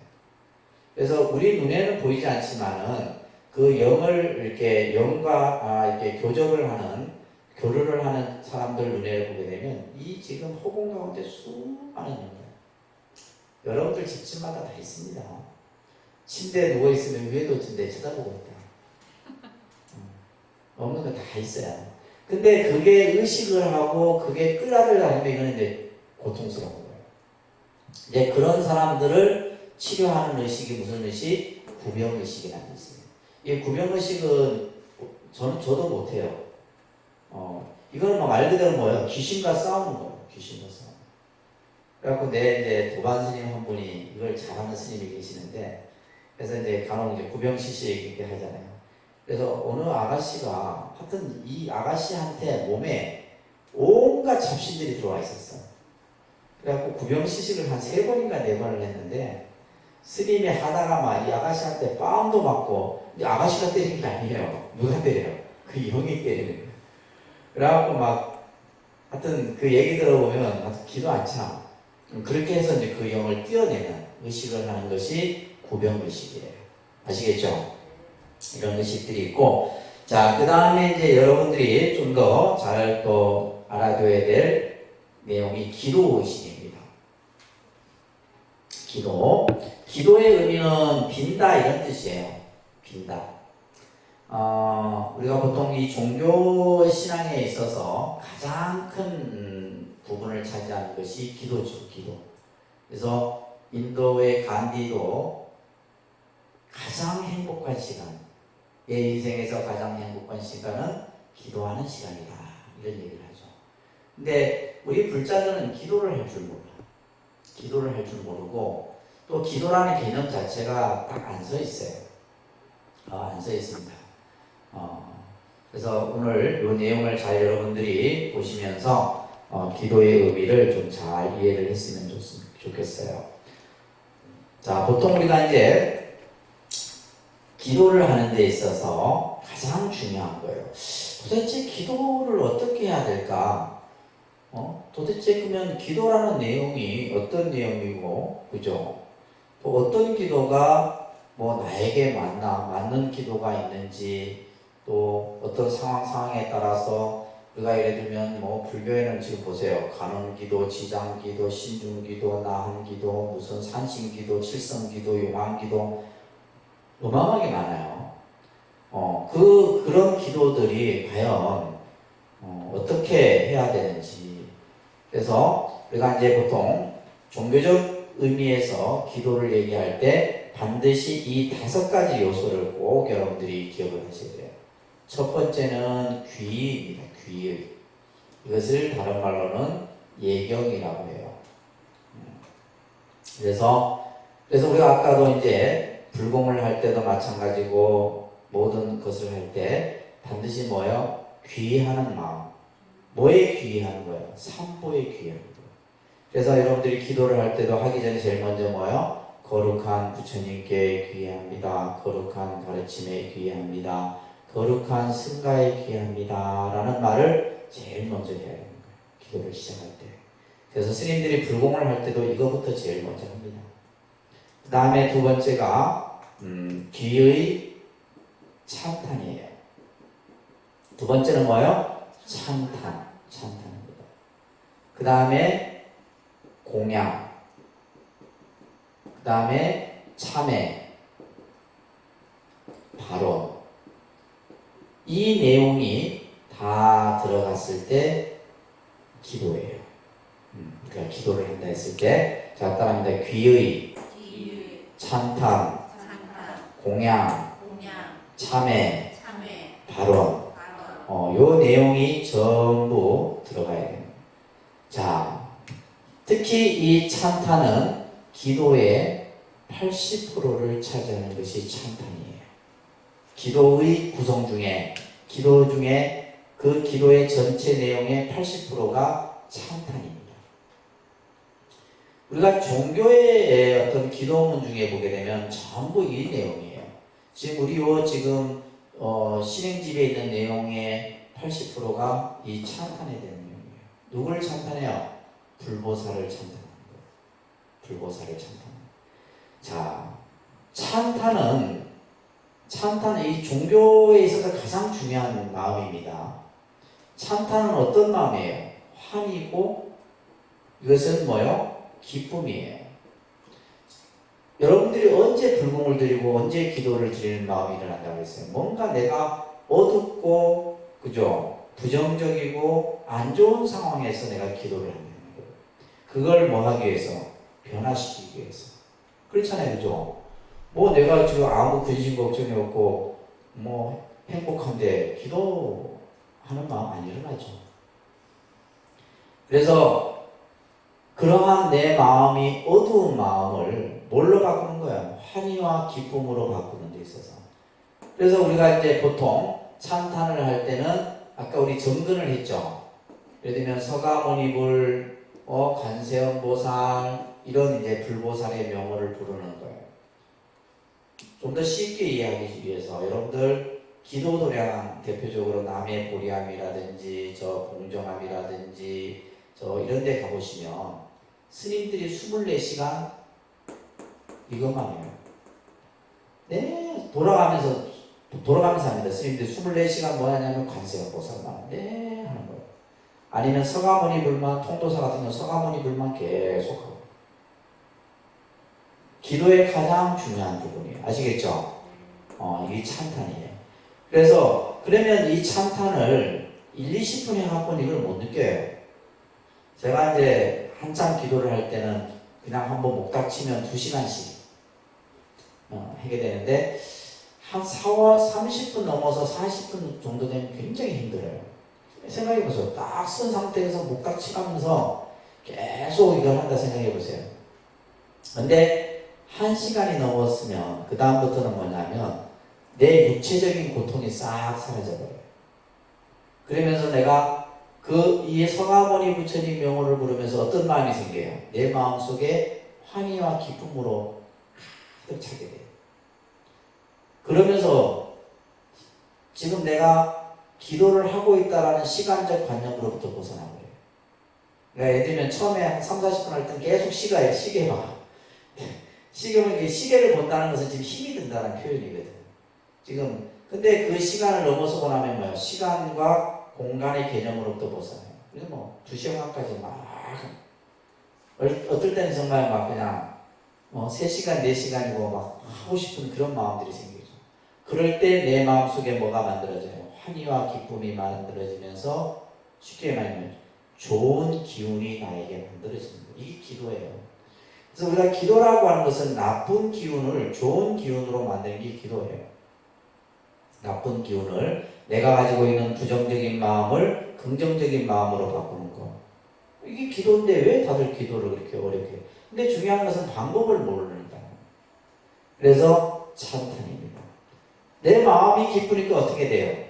그래서 우리 눈에는 보이지 않지만은 그 영을 이렇게 영과 이렇게 교류를 하는 사람들 눈에 보게 되면 이 지금 허공 가운데 수많은 영이에요. 여러분들 집집마다 다 있습니다. 침대에 누워 있으면 위에도 침대에 쳐다보고 있다. 없는 거 다 있어요. 근데 그게 의식을 하고 그게 끌어들이려면 이거는 이제 고통스러운 거예요. 이제 그런 사람들을 치료하는 의식이 무슨 의식? 구병의식이라는 의식이에요. 이 구병의식은 저도 못해요. 이거는 말 그대로 뭐예요? 귀신과 싸우는 거예요. 귀신과 싸우는. 그래갖고 내 이제 도반 스님 한 분이 이걸 잘하는 스님이 계시는데, 그래서 이제 간혹 이제 구병시식 이렇게 하잖아요. 그래서 어느 아가씨가 하여튼 이 아가씨한테 몸에 온갖 잡신들이 들어와 있었어요. 그래갖고 구병시식을 한 3번인가 4번을 했는데 스님이 하다가 막 이 아가씨한테 빵도 맞고, 이 아가씨가 때리는 게 아니에요. 누가 때려요? 그 영이 때리는 거예요. 그래갖고 막 하여튼 그 얘기 들어보면 기도 안 차. 그렇게 해서 이제 그 영을 띄어내는 의식을 하는 것이 구병의식이에요. 아시겠죠? 이런 의식들이 있고, 자, 그 다음에 이제 여러분들이 좀 더 잘 또 알아둬야 될 내용이 기도의식입니다. 기도의 의미는 빈다 이런 뜻이에요. 빈다. 우리가 보통 이 종교 신앙에 있어서 가장 큰 부분을 차지하는 것이 기도죠. 기도. 그래서 인도의 간디도 가장 행복한 시간, 내 인생에서 가장 행복한 시간은 기도하는 시간이다 이런 얘기를 하죠. 근데 우리 불자들은 기도를 할 줄 몰라. 기도를 할 줄 모르고 또 기도라는 개념 자체가 딱 안 서 있어요. 안 서 있습니다. 그래서 오늘 이 내용을 잘 여러분들이 보시면서 기도의 의미를 좀 잘 이해를 했으면 좋겠어요. 자, 보통 우리가 이제 기도를 하는 데 있어서 가장 중요한 거예요. 도대체 기도를 어떻게 해야 될까? 도대체 그러면 기도라는 내용이 어떤 내용이고, 그죠? 또 어떤 기도가 뭐 나에게 맞는 기도가 있는지, 또 어떤 상황에 따라서 우리가 예를 들면 뭐 불교에는 지금 보세요. 간언기도, 지장기도, 신중기도, 나한기도, 무슨 산신기도, 칠성기도, 용왕기도 어마어마하게 많아요. 그런 기도들이 과연 어떻게 해야 되는지. 그래서 우리가 이제 보통 종교적 의미에서 기도를 얘기할 때 반드시 이 5가지 요소를 꼭 여러분들이 기억을 하셔야 돼요. 첫 번째는 귀의입니다. 귀의. 이것을 다른 말로는 예경이라고 해요. 그래서 우리가 아까도 이제 불공을 할 때도 마찬가지고 모든 것을 할 때 반드시 뭐예요? 귀의하는 마음. 뭐에 귀의하는 거예요? 삼보에 귀의하는 거예요. 그래서 여러분들이 기도를 할 때도 하기 전에 제일 먼저 뭐예요? 거룩한 부처님께 귀의합니다. 거룩한 가르침에 귀의합니다. 거룩한 승가에 귀의합니다. 라는 말을 제일 먼저 해야 되는 거예요. 기도를 시작할 때. 그래서 스님들이 불공을 할 때도 이거부터 제일 먼저 합니다. 그 다음에 두 번째가 귀의 찬탄이에요. 두 번째는 뭐예요? 찬탄입니다. 그 다음에 공양, 그 다음에 참회, 발언. 이 내용이 다 들어갔을 때 기도예요. 그러니까 기도를 한다 했을 때, 자, 따라합니다. 귀의, 찬탄, 공양, 참회, 발언. 요 내용이 전부 들어가야 돼요. 자, 특히 이 찬탄은 기도의 80%를 차지하는 것이 찬탄이에요. 기도의 구성 중에, 기도 중에 그 기도의 전체 내용의 80%가 찬탄입니다. 우리가 종교의 어떤 기도문 중에 보게 되면 전부 이 내용이에요. 지금 우리 지금 신행집에 있는 내용의 80%가 이 찬탄에 대한 내용이에요. 누구를 찬탄해요? 불보살을 찬탄하는 거예요. 불보살을 찬탄하는 거예요. 자, 찬탄은 이 종교에 있어서 가장 중요한 마음입니다. 찬탄은 어떤 마음이에요? 환희고, 이것은 뭐예요? 기쁨이에요. 여러분들이 언제 불공을 드리고 언제 기도를 드리는 마음이 일어난다고 했어요? 뭔가 내가 어둡고, 그죠? 부정적이고 안 좋은 상황에서 내가 기도를 한다는 거예요. 그걸 뭐 하기 위해서? 변화시키기 위해서. 그렇잖아요, 그죠? 뭐 내가 지금 아무 근심 걱정이 없고 뭐 행복한데 기도하는 마음 안 일어나죠. 그래서 그러한 내 마음이 어두운 마음을 뭘로 바꾸는 거야? 환희와 기쁨으로 바꾸는 데 있어서. 그래서 우리가 이제 보통 찬탄을 할 때는 아까 우리 정근을 했죠. 예를 들면 서가모니불, 관세음보살 이런 이제 불보살의 명호를 부르는 거예요. 좀 더 쉽게 이해하기 위해서 여러분들 기도도량 대표적으로 남해 보리암이라든지 저 봉정암이라든지 저 이런 데 가보시면 스님들이 24시간 이것만 해요. 네, 돌아가면서 합니다. 스님들이 24시간 뭐 하냐면 관세음보살만 네 하는 거예요. 아니면 서가모니 불만, 통도사 같은 경우 서가모니 불만 계속 하고. 기도의 가장 중요한 부분이에요. 아시겠죠? 이 찬탄이에요. 그러면 이 찬탄을 1, 20분 해갖고는 이걸 못 느껴요. 제가 이제 한참 기도를 할 때는 그냥 한번 목닥 치면 2시간씩 하게 되는데 한 30분 넘어서 40분 정도 되면 굉장히 힘들어요. 생각해보세요. 딱 쓴 상태에서 목닥 치가면서 계속 이걸 한다 생각해보세요. 근데 1시간이 넘었으면 그 다음부터는 뭐냐면 내 육체적인 고통이 싹 사라져버려요. 그러면서 내가 이 서가모니 부처님 명호를 부르면서 어떤 마음이 생겨요? 내 마음속에 환희와 기쁨으로 가득 차게 돼요. 그러면서 지금 내가 기도를 하고 있다라는 시간적 관념으로부터 벗어나버려요. 그러니까 예를 들면 처음에 한 3, 40분 할 때는 계속 시계 봐. 시계는 시계를 본다는 것은 지금 힘이 든다는 표현이거든. 지금 근데 그 시간을 넘어서고 나면 뭐야? 시간과 공간의 개념으로부터 벗어나요. 그래서 뭐 2시간까지 막 어떨 때는 정말 막 그냥 3시간, 4시간이고 막 하고 싶은 그런 마음들이 생기죠. 그럴 때 내 마음속에 뭐가 만들어져요? 환희와 기쁨이 만들어지면서 쉽게 말하면 좋은 기운이 나에게 만들어지는 거예요. 이게 기도예요. 그래서 우리가 기도라고 하는 것은 나쁜 기운을 좋은 기운으로 만드는 게 기도예요. 나쁜 기운을 내가 가지고 있는 부정적인 마음을 긍정적인 마음으로 바꾸는 거. 이게 기도인데 왜 다들 기도를 그렇게 어렵게 해요? 근데 중요한 것은 방법을 모르니까. 그래서 찬탄입니다. 내 마음이 기쁘니까 어떻게 돼요?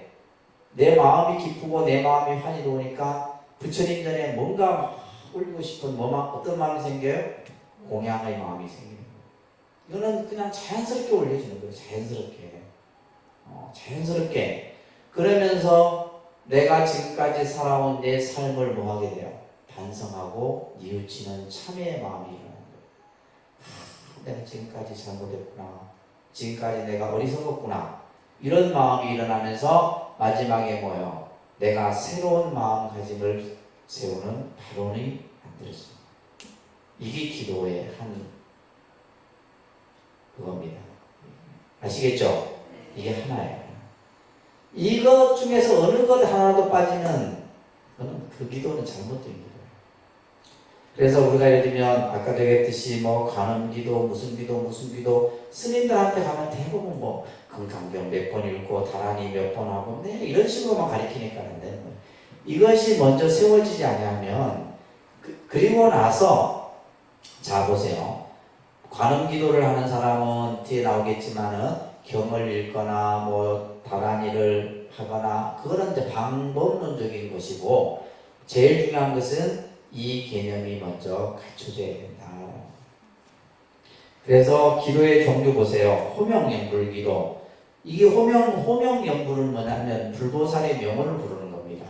내 마음이 기쁘고 내 마음이 환히 도우니까 부처님 전에 뭔가 올리고 싶은 어떤 마음이 생겨요? 공양의 마음이 생겨요. 이거는 그냥 자연스럽게 올려지는 거예요. 자연스럽게. 그러면서 내가 지금까지 살아온 내 삶을 뭐 하게 돼요? 반성하고 뉘우치는 참회의 마음이 일어나는 거예요. 내가 지금까지 잘못했구나. 지금까지 내가 어리석었구나. 이런 마음이 일어나면서 마지막에 뭐예요? 내가 새로운 마음가짐을 세우는 발언이 만들어집니다. 이게 기도의 한 그겁니다. 아시겠죠? 이게 하나예요. 이것 중에서 어느 것 하나도 빠지면 그 기도는 잘못된 기도예요. 그래서 우리가 예를 들면 아까도 얘기했듯이 관음기도 무슨 기도 스님들한테 가면 대부분 금강경 몇 번 읽고 다라니 몇 번 하고 이런 식으로만 가르치니까 안 되는 거예요. 이것이 먼저 세워지지 않으면 그리고 나서 자 보세요. 관음기도를 하는 사람은 뒤에 나오겠지만은 경을 읽거나 다라니를 하거나 그거는 이제 방법론적인 것이고 제일 중요한 것은 이 개념이 먼저 갖춰져야 된다. 그래서 기도의 종류 보세요. 호명연불기도. 이게 호명연불은 뭐냐면 불보살의 명호를 부르는 겁니다.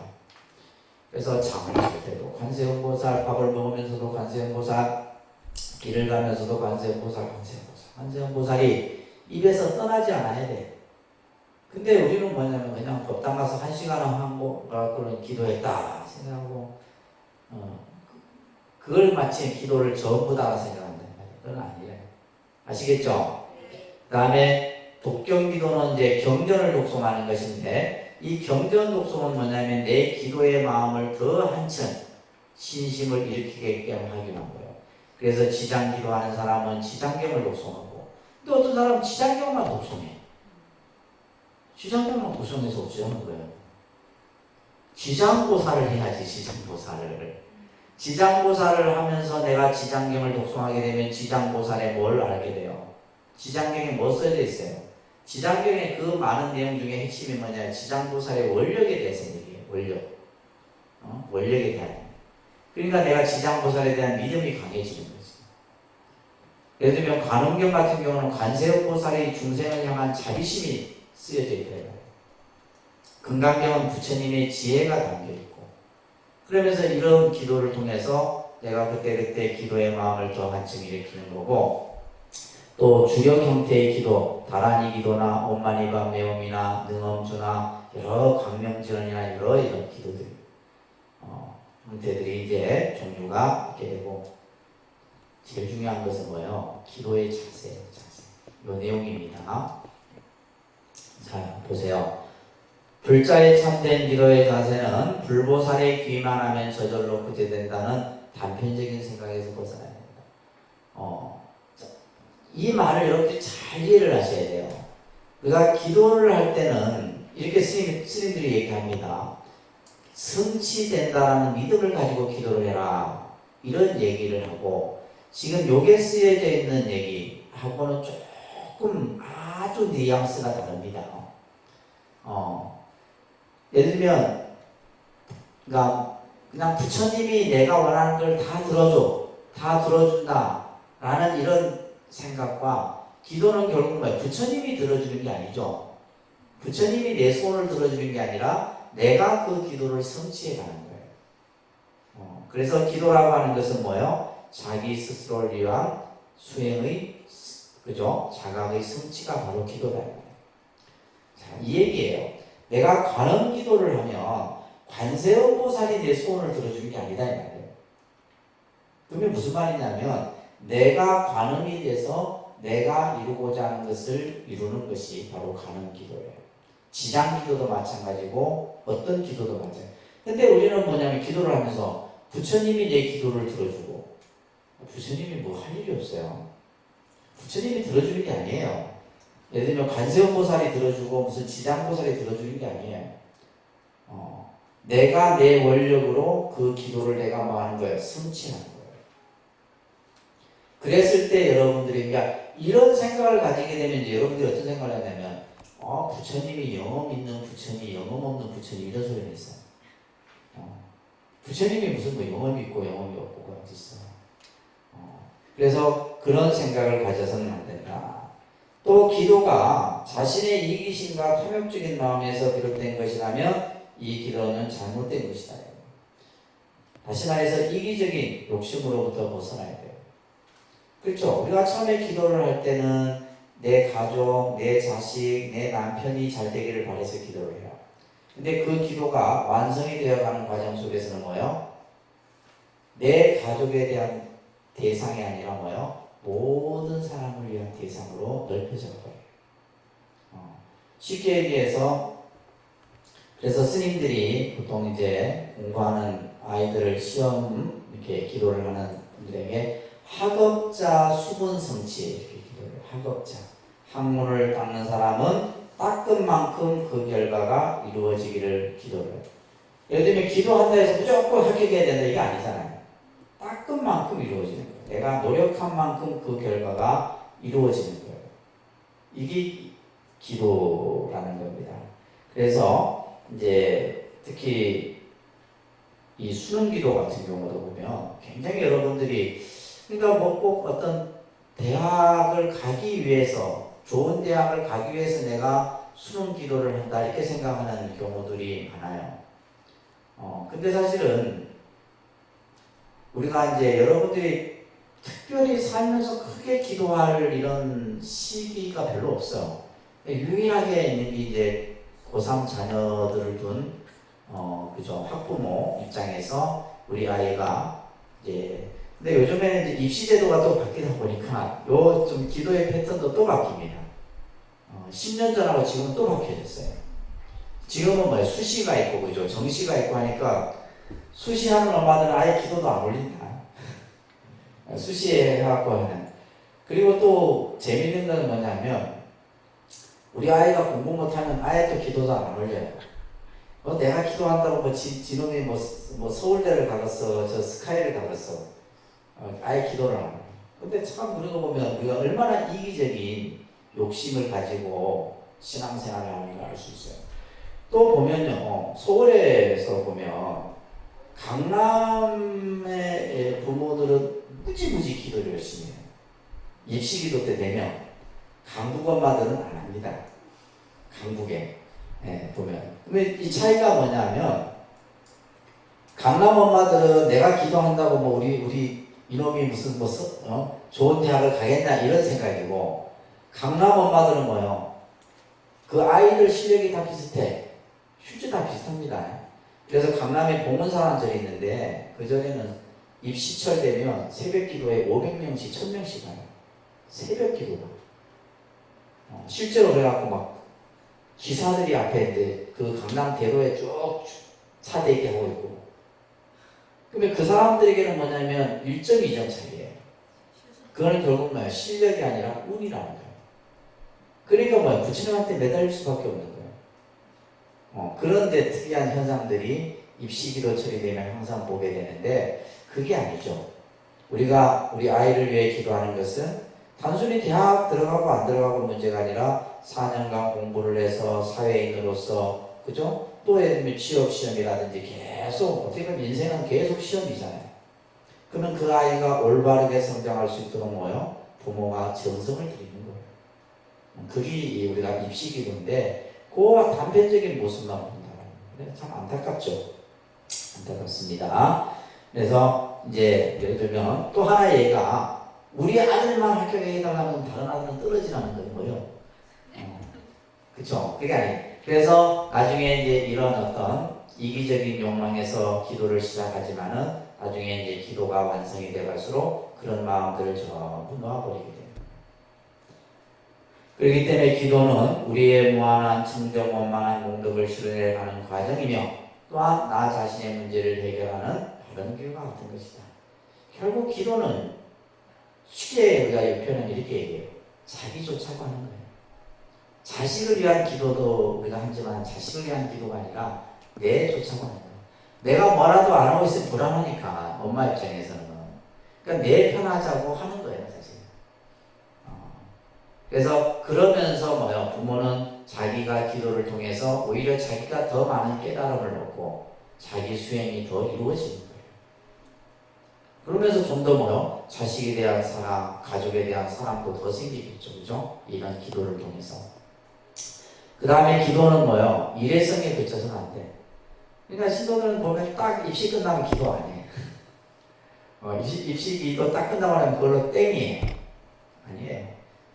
그래서 잠을 잘 때도 관세음보살, 밥을 먹으면서도 관세음보살, 길을 가면서도 관세음보살이 입에서 떠나지 않아야 돼. 근데 우리는 뭐냐면 그냥 법당 가서 1시간 하고 그런 기도했다 생각하고 그걸 마치 기도를 전부 다 생각한단 말이에요. 그건 아니에요. 아시겠죠? 그 다음에 독경기도는 이제 경전을 독송하는 것인데 이 경전 독송은 뭐냐면 내 기도의 마음을 더 한층 신심을 일으키게끔 하기 위한 거예요. 그래서 지장기도하는 사람은 지장경을 독송하고 근데 어떤 사람은 지장경만 독송해. 지장경만 독송해서 어쩌는 거예요? 지장보살을 해야지. 지장보살을 하면서 내가 지장경을 독송하게 되면 지장보살에 뭘 알게 돼요? 지장경에 뭐 써져 있어요? 지장경의 그 많은 내용 중에 핵심이 뭐냐? 지장보살의 원력에 대해서 얘기해요. 원력에 대한. 그러니까 내가 지장보살에 대한 믿음이 강해지는 거죠. 예를 들면 관음경 같은 경우는 관세음보살의 중생을 향한 자비심이 쓰여져 있다. 금강경은 부처님의 지혜가 담겨있고 그러면서 이런 기도를 통해서 내가 그때 기도의 마음을 더 한층 일으키는 거고 또 주력 형태의 기도, 다라니 기도나 옴마니밤 매옴이나 능엄주나 여러 광명지원이나 여러 이런 기도들 형태들이 이제 종류가 있게 되고 제일 중요한 것은 뭐예요? 기도의 자세. 이 내용입니다. 자, 보세요. 불자의 참된 기도의 자세는 불보살의 귀만 하면 저절로 구제된다는 단편적인 생각에서 벗어나야 됩니다. 이 말을 여러분들이 잘 이해를 하셔야 돼요. 우리가 기도를 할 때는 이렇게 스님들이 얘기합니다. 성취된다는 믿음을 가지고 기도를 해라. 이런 얘기를 하고 지금 요게 쓰여져 있는 얘기하고는 조금 아주 뉘앙스가 다릅니다. 예를 들면 그냥 부처님이 내가 원하는 걸 다 들어줘. 다 들어준다. 라는 이런 생각과 기도는 결국 뭐예요? 부처님이 들어주는 게 아니죠. 부처님이 내 소원을 들어주는 게 아니라 내가 그 기도를 성취해 가는 거예요. 그래서 기도라고 하는 것은 뭐예요? 자기 스스로를 위한 수행의, 그죠? 자각의 성취가 바로 기도다. 자, 이 얘기예요. 내가 관음 기도를 하면 관세음보살이 내 소원을 들어주는 게 아니다 이 말이에요. 그러면 무슨 말이냐면 내가 관음이 돼서 내가 이루고자 하는 것을 이루는 것이 바로 관음 기도예요. 지장 기도도 마찬가지고 어떤 기도도 마찬가지예요. 근데 우리는 뭐냐면 기도를 하면서 부처님이 내 기도를 들어주고, 부처님이 뭐 할 일이 없어요. 부처님이 들어주는 게 아니에요. 예를 들면 관세음보살이 들어주고 무슨 지장보살이 들어주는 게 아니에요. 내가 내 원력으로 그 기도를 내가 뭐 하는 거예요? 성취하는 거예요. 그랬을 때 여러분들이, 그러니까 이런 생각을 가지게 되면 이제 여러분들이 어떤 생각을 하냐면 부처님이 영험 있는 부처님, 영험 없는 부처님, 이런 소리를 했어요. 부처님이 무슨 뭐 영험이 있고 영험이 없고 그런 게 있어요. 그래서 그런 생각을 가져서는 안 된다. 또 기도가 자신의 이기심과 탐욕적인 마음에서 비롯된 것이라면 이 기도는 잘못된 것이다. 다시 말해서 이기적인 욕심으로부터 벗어나야 돼요. 그렇죠? 우리가 처음에 기도를 할 때는 내 가족, 내 자식, 내 남편이 잘 되기를 바라서 기도를 해요. 근데 그 기도가 완성이 되어가는 과정 속에서는 뭐예요? 내 가족에 대한 대상이 아니라 뭐예요? 모든 사람을 위한 대상으로 넓혀져 버려요. 쉽게 얘기해서, 그래서 스님들이 보통 이제 공부하는 아이들을 시험 이렇게 기도를 하는 분들에게 학업자 수분성취 이렇게 기도를 해요. 학업자. 학문을 닦는 사람은 닦은 만큼 그 결과가 이루어지기를 기도를 해요. 예를 들면 기도한다 해서 무조건 합격해야 된다 이게 아니잖아요. 닦은 만큼 이루어지는 거예요. 내가 노력한 만큼 그 결과가 이루어지는 거예요. 이게 기도라는 겁니다. 그래서 이제 특히 이 수능 기도 같은 경우도 보면 굉장히 여러분들이, 그러니까 뭐 꼭 어떤 대학을 가기 위해서, 좋은 대학을 가기 위해서 내가 수능 기도를 한다 이렇게 생각하는 경우들이 많아요. 근데 사실은 우리가 이제 여러분들이 특별히 살면서 크게 기도할 이런 시기가 별로 없어요. 유일하게 있는 게 이제 고3 자녀들을 둔 그죠, 학부모 입장에서 우리 아이가 이제, 근데 요즘에는 이제 입시 제도가 또 바뀌다 보니까 요 좀 기도의 패턴도 또 바뀝니다. 10년 전하고 지금은 또 바뀌어졌어요. 지금은 뭐 수시가 있고 그죠, 정시가 있고 하니까 수시하는 엄마들은 아예 기도도 안 올린다. 수시에 해갖고 하는. 그리고 또 재밌는 건 뭐냐면 우리 아이가 공부 못하면 아예 또 기도도 안 올려요. 내가 기도한다고 뭐 지놈이 뭐 서울대를 가겠어, 저 스카이를 가겠어, 아예 기도를 안 해요. 근데 참 우리가 보면 우리가 얼마나 이기적인 욕심을 가지고 신앙생활을 하는가 알 수 있어요. 또 보면요, 서울에서 보면 강남의 부모들은 무지무지 기도를 열심히 해요. 입시기도 때 되면 강북 엄마들은 안 합니다. 강북에 보면. 근데 이 차이가 뭐냐면 강남 엄마들은 내가 기도한다고 뭐 우리 이놈이 무슨 좋은 대학을 가겠냐 이런 생각이고, 강남 엄마들은 뭐요? 그 아이들 실력이 다 비슷해. 실제 다 비슷합니다. 그래서 강남에 봉은사라는 절이 있는데 그 절에는 입시철 되면 새벽 기도에 500명씩 1000명씩 가요. 새벽 기도가. 실제로 그래갖고 막 기사들이 앞에 이제 그 강남 대로에 쭉 차 대기하고 있고. 그러면 그 사람들에게는 뭐냐면 1.2점 차이예요. 그거는 결국 뭐야? 실력이 아니라 운이라는 거예요. 그러니까 뭐야? 부처님한테 매달릴 수밖에 없는 거예요. 그런데 특이한 현상들이 입시기도철이 되면 항상 보게 되는데 그게 아니죠. 우리가 우리 아이를 위해 기도하는 것은 단순히 대학 들어가고 안 들어가고 문제가 아니라 4년간 공부를 해서 사회인으로서, 그죠? 또 예를 들면 취업 시험이라든지 계속, 어떻게 보면 인생은 계속 시험이잖아요. 그러면 그 아이가 올바르게 성장할 수 있도록 뭐요? 부모가 정성을 들이는 거예요. 그게 우리가 입시기도인데 그 단편적인 모습만 본다. 참 안타깝죠. 안타깝습니다. 그래서 이제 예를 들면 또 하나의 얘기가 우리 아들만 합격해 해달라면 다른 아들은 떨어지라는 거예요. 그쵸? 그게 아니에요. 그래서 나중에 이제 이런 어떤 이기적인 욕망에서 기도를 시작하지만은 나중에 이제 기도가 완성이 돼갈수록 그런 마음들을 전부 놓아버리게 돼요. 그렇기 때문에 기도는 우리의 무한한 청정 원만한 공덕을 실현해가는 과정이며 또한 나 자신의 문제를 해결하는 바른 길과 같은 것이다. 결국 기도는 쉽게 우리가 표현은 이렇게 얘기해요. 자기 쫓아고 하는 거예요. 자식을 위한 기도도 우리가 하지만 자식을 위한 기도가 아니라 내 쫓아고 하는 거예요. 내가 뭐라도 안 하고 있으면 불안하니까 엄마 입장에서는 그러니까 내 편하자고 하는 거예요 사실. 그래서 그러면서 뭐요? 부모는 자기가 기도를 통해서 오히려 자기가 더 많은 깨달음을 얻고 자기 수행이 더 이루어지는 거예요. 그러면서 좀 더 뭐요? 자식에 대한 사랑, 가족에 대한 사랑도 더 생기겠죠. 그죠? 이런 기도를 통해서. 그 다음에 기도는 뭐요? 일회성에 그쳐서는 안 돼. 그러니까 신도들은 보면 딱 입시 끝나면 기도 안 해. 입시 기도 딱 끝나고 나면 그걸로 땡이에요. 아니에요.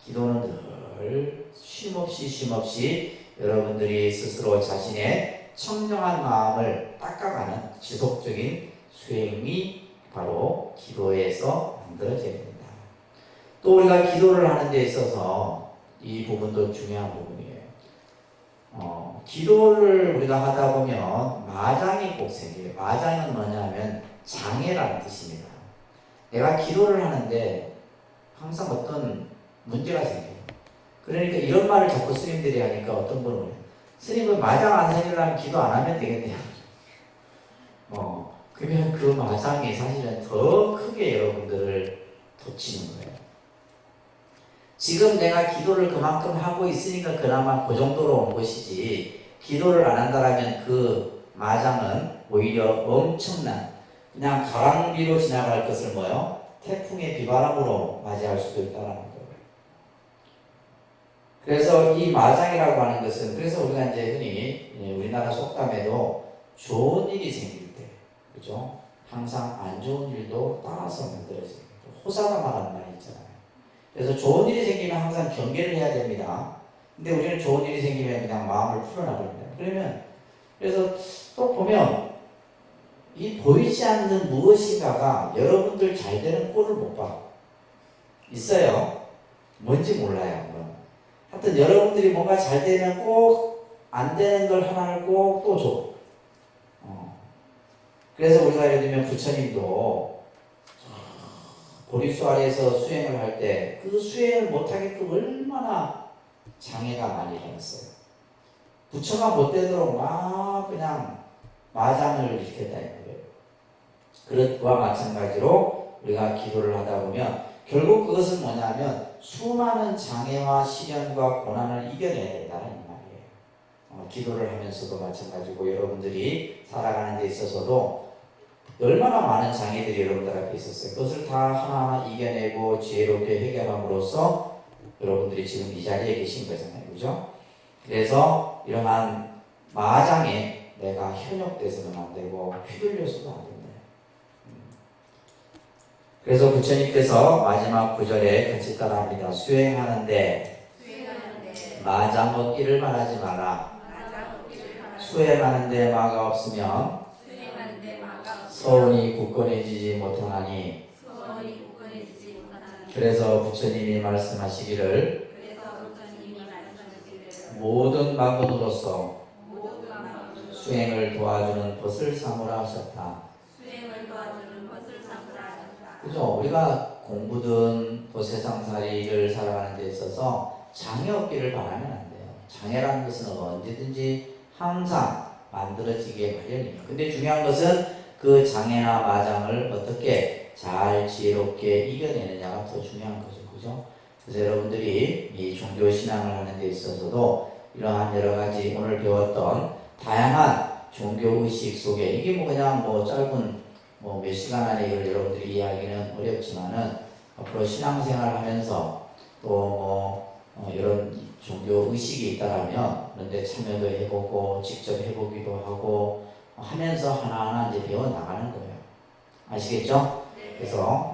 기도는 늘 쉼없이 여러분들이 스스로 자신의 청정한 마음을 닦아가는 지속적인 수행이 바로 기도에서 만들어져야 됩니다. 또 우리가 기도를 하는 데 있어서 이 부분도 중요한 부분이에요. 기도를 우리가 하다 보면 마장이 꼭 생겨요. 마장은 뭐냐면 장애라는 뜻입니다. 내가 기도를 하는데 항상 어떤 문제가 생겨요. 그러니까 이런 말을 자꾸 스님들이 하니까 어떤 분은 스님은 마장 안 생기려면 기도 안 하면 되겠네요. 그러면 그 마장이 사실은 더 크게 여러분들을 덮치는 거예요. 지금 내가 기도를 그만큼 하고 있으니까 그나마 그 정도로 온 것이지 기도를 안 한다라면 그 마장은 오히려 엄청난 그냥 가랑비로 지나갈 것을 뭐요? 태풍의 비바람으로 맞이할 수도 있다는 거예요. 그래서 이 마장이라고 하는 것은 그래서 우리가 이제 흔히 우리나라 속담에도 좋은 일이 생길 때 그죠? 항상 안 좋은 일도 따라서 만들어져요. 호사가 말하는 말이 있잖아요. 그래서 좋은 일이 생기면 항상 경계를 해야 됩니다. 근데 우리는 좋은 일이 생기면 그냥 마음을 풀어놔버립니다. 그래서 또 보면 이 보이지 않는 무엇인가가 여러분들 잘 되는 꼴을 못 봐. 있어요. 뭔지 몰라요. 하여튼 여러분들이 뭔가 잘 되면 꼭 안 되는 걸 하나를 꼭 또 줘. 그래서 우리가 예를 들면 부처님도 보리수 아래에서 수행을 할 때 그 수행을 못하게끔 얼마나 장애가 많이 일어났어요. 부처가 못 되도록 막 그냥 마장을 일으켰다는 거예요. 그것과 마찬가지로 우리가 기도를 하다 보면 결국 그것은 뭐냐면 수많은 장애와 시련과 고난을 이겨내야 된다는 말이에요. 기도를 하면서도 마찬가지고 여러분들이 살아가는 데 있어서도 얼마나 많은 장애들이 여러분들 앞에 있었어요. 그것을 다 하나하나 이겨내고 지혜롭게 해결함으로써 여러분들이 지금 이 자리에 계신 거잖아요. 그죠? 그래서 이러한 마장에 내가 현혹돼서는 안 되고 휘둘려서도 안 된다. 그래서 부처님께서 마지막 구절에 같이 따라합니다. 수행하는데 마장 얻기를 바라지 마라. 수행하는데 마가 없으면 서운이 굳건해지지 못하나니. 그래서 부처님이 말씀하시기를 모든 방법으로서 수행을 도와주는 것을 삼으라 하셨다. 그죠? 우리가 공부든 세상살이를 살아가는 데 있어서 장애 없기를 바라면 안 돼요. 장애라는 것은 언제든지 항상 만들어지게 마련이에요. 근데 중요한 것은 그 장애나 마장을 어떻게 잘 지혜롭게 이겨내느냐가 더 중요한 거죠. 그죠? 그래서 여러분들이 이 종교 신앙을 하는 데 있어서도 이러한 여러 가지 오늘 배웠던 다양한 종교 의식 속에 이게 그냥 짧은 몇 시간 안에 이걸 여러분들이 이해하기는 어렵지만은 앞으로 신앙생활 하면서 또 이런 종교 의식이 있다라면 그런데 참여도 해보고 직접 해보기도 하고 하면서 하나하나 이제 배워 나가는 거예요. 아시겠죠? 그래서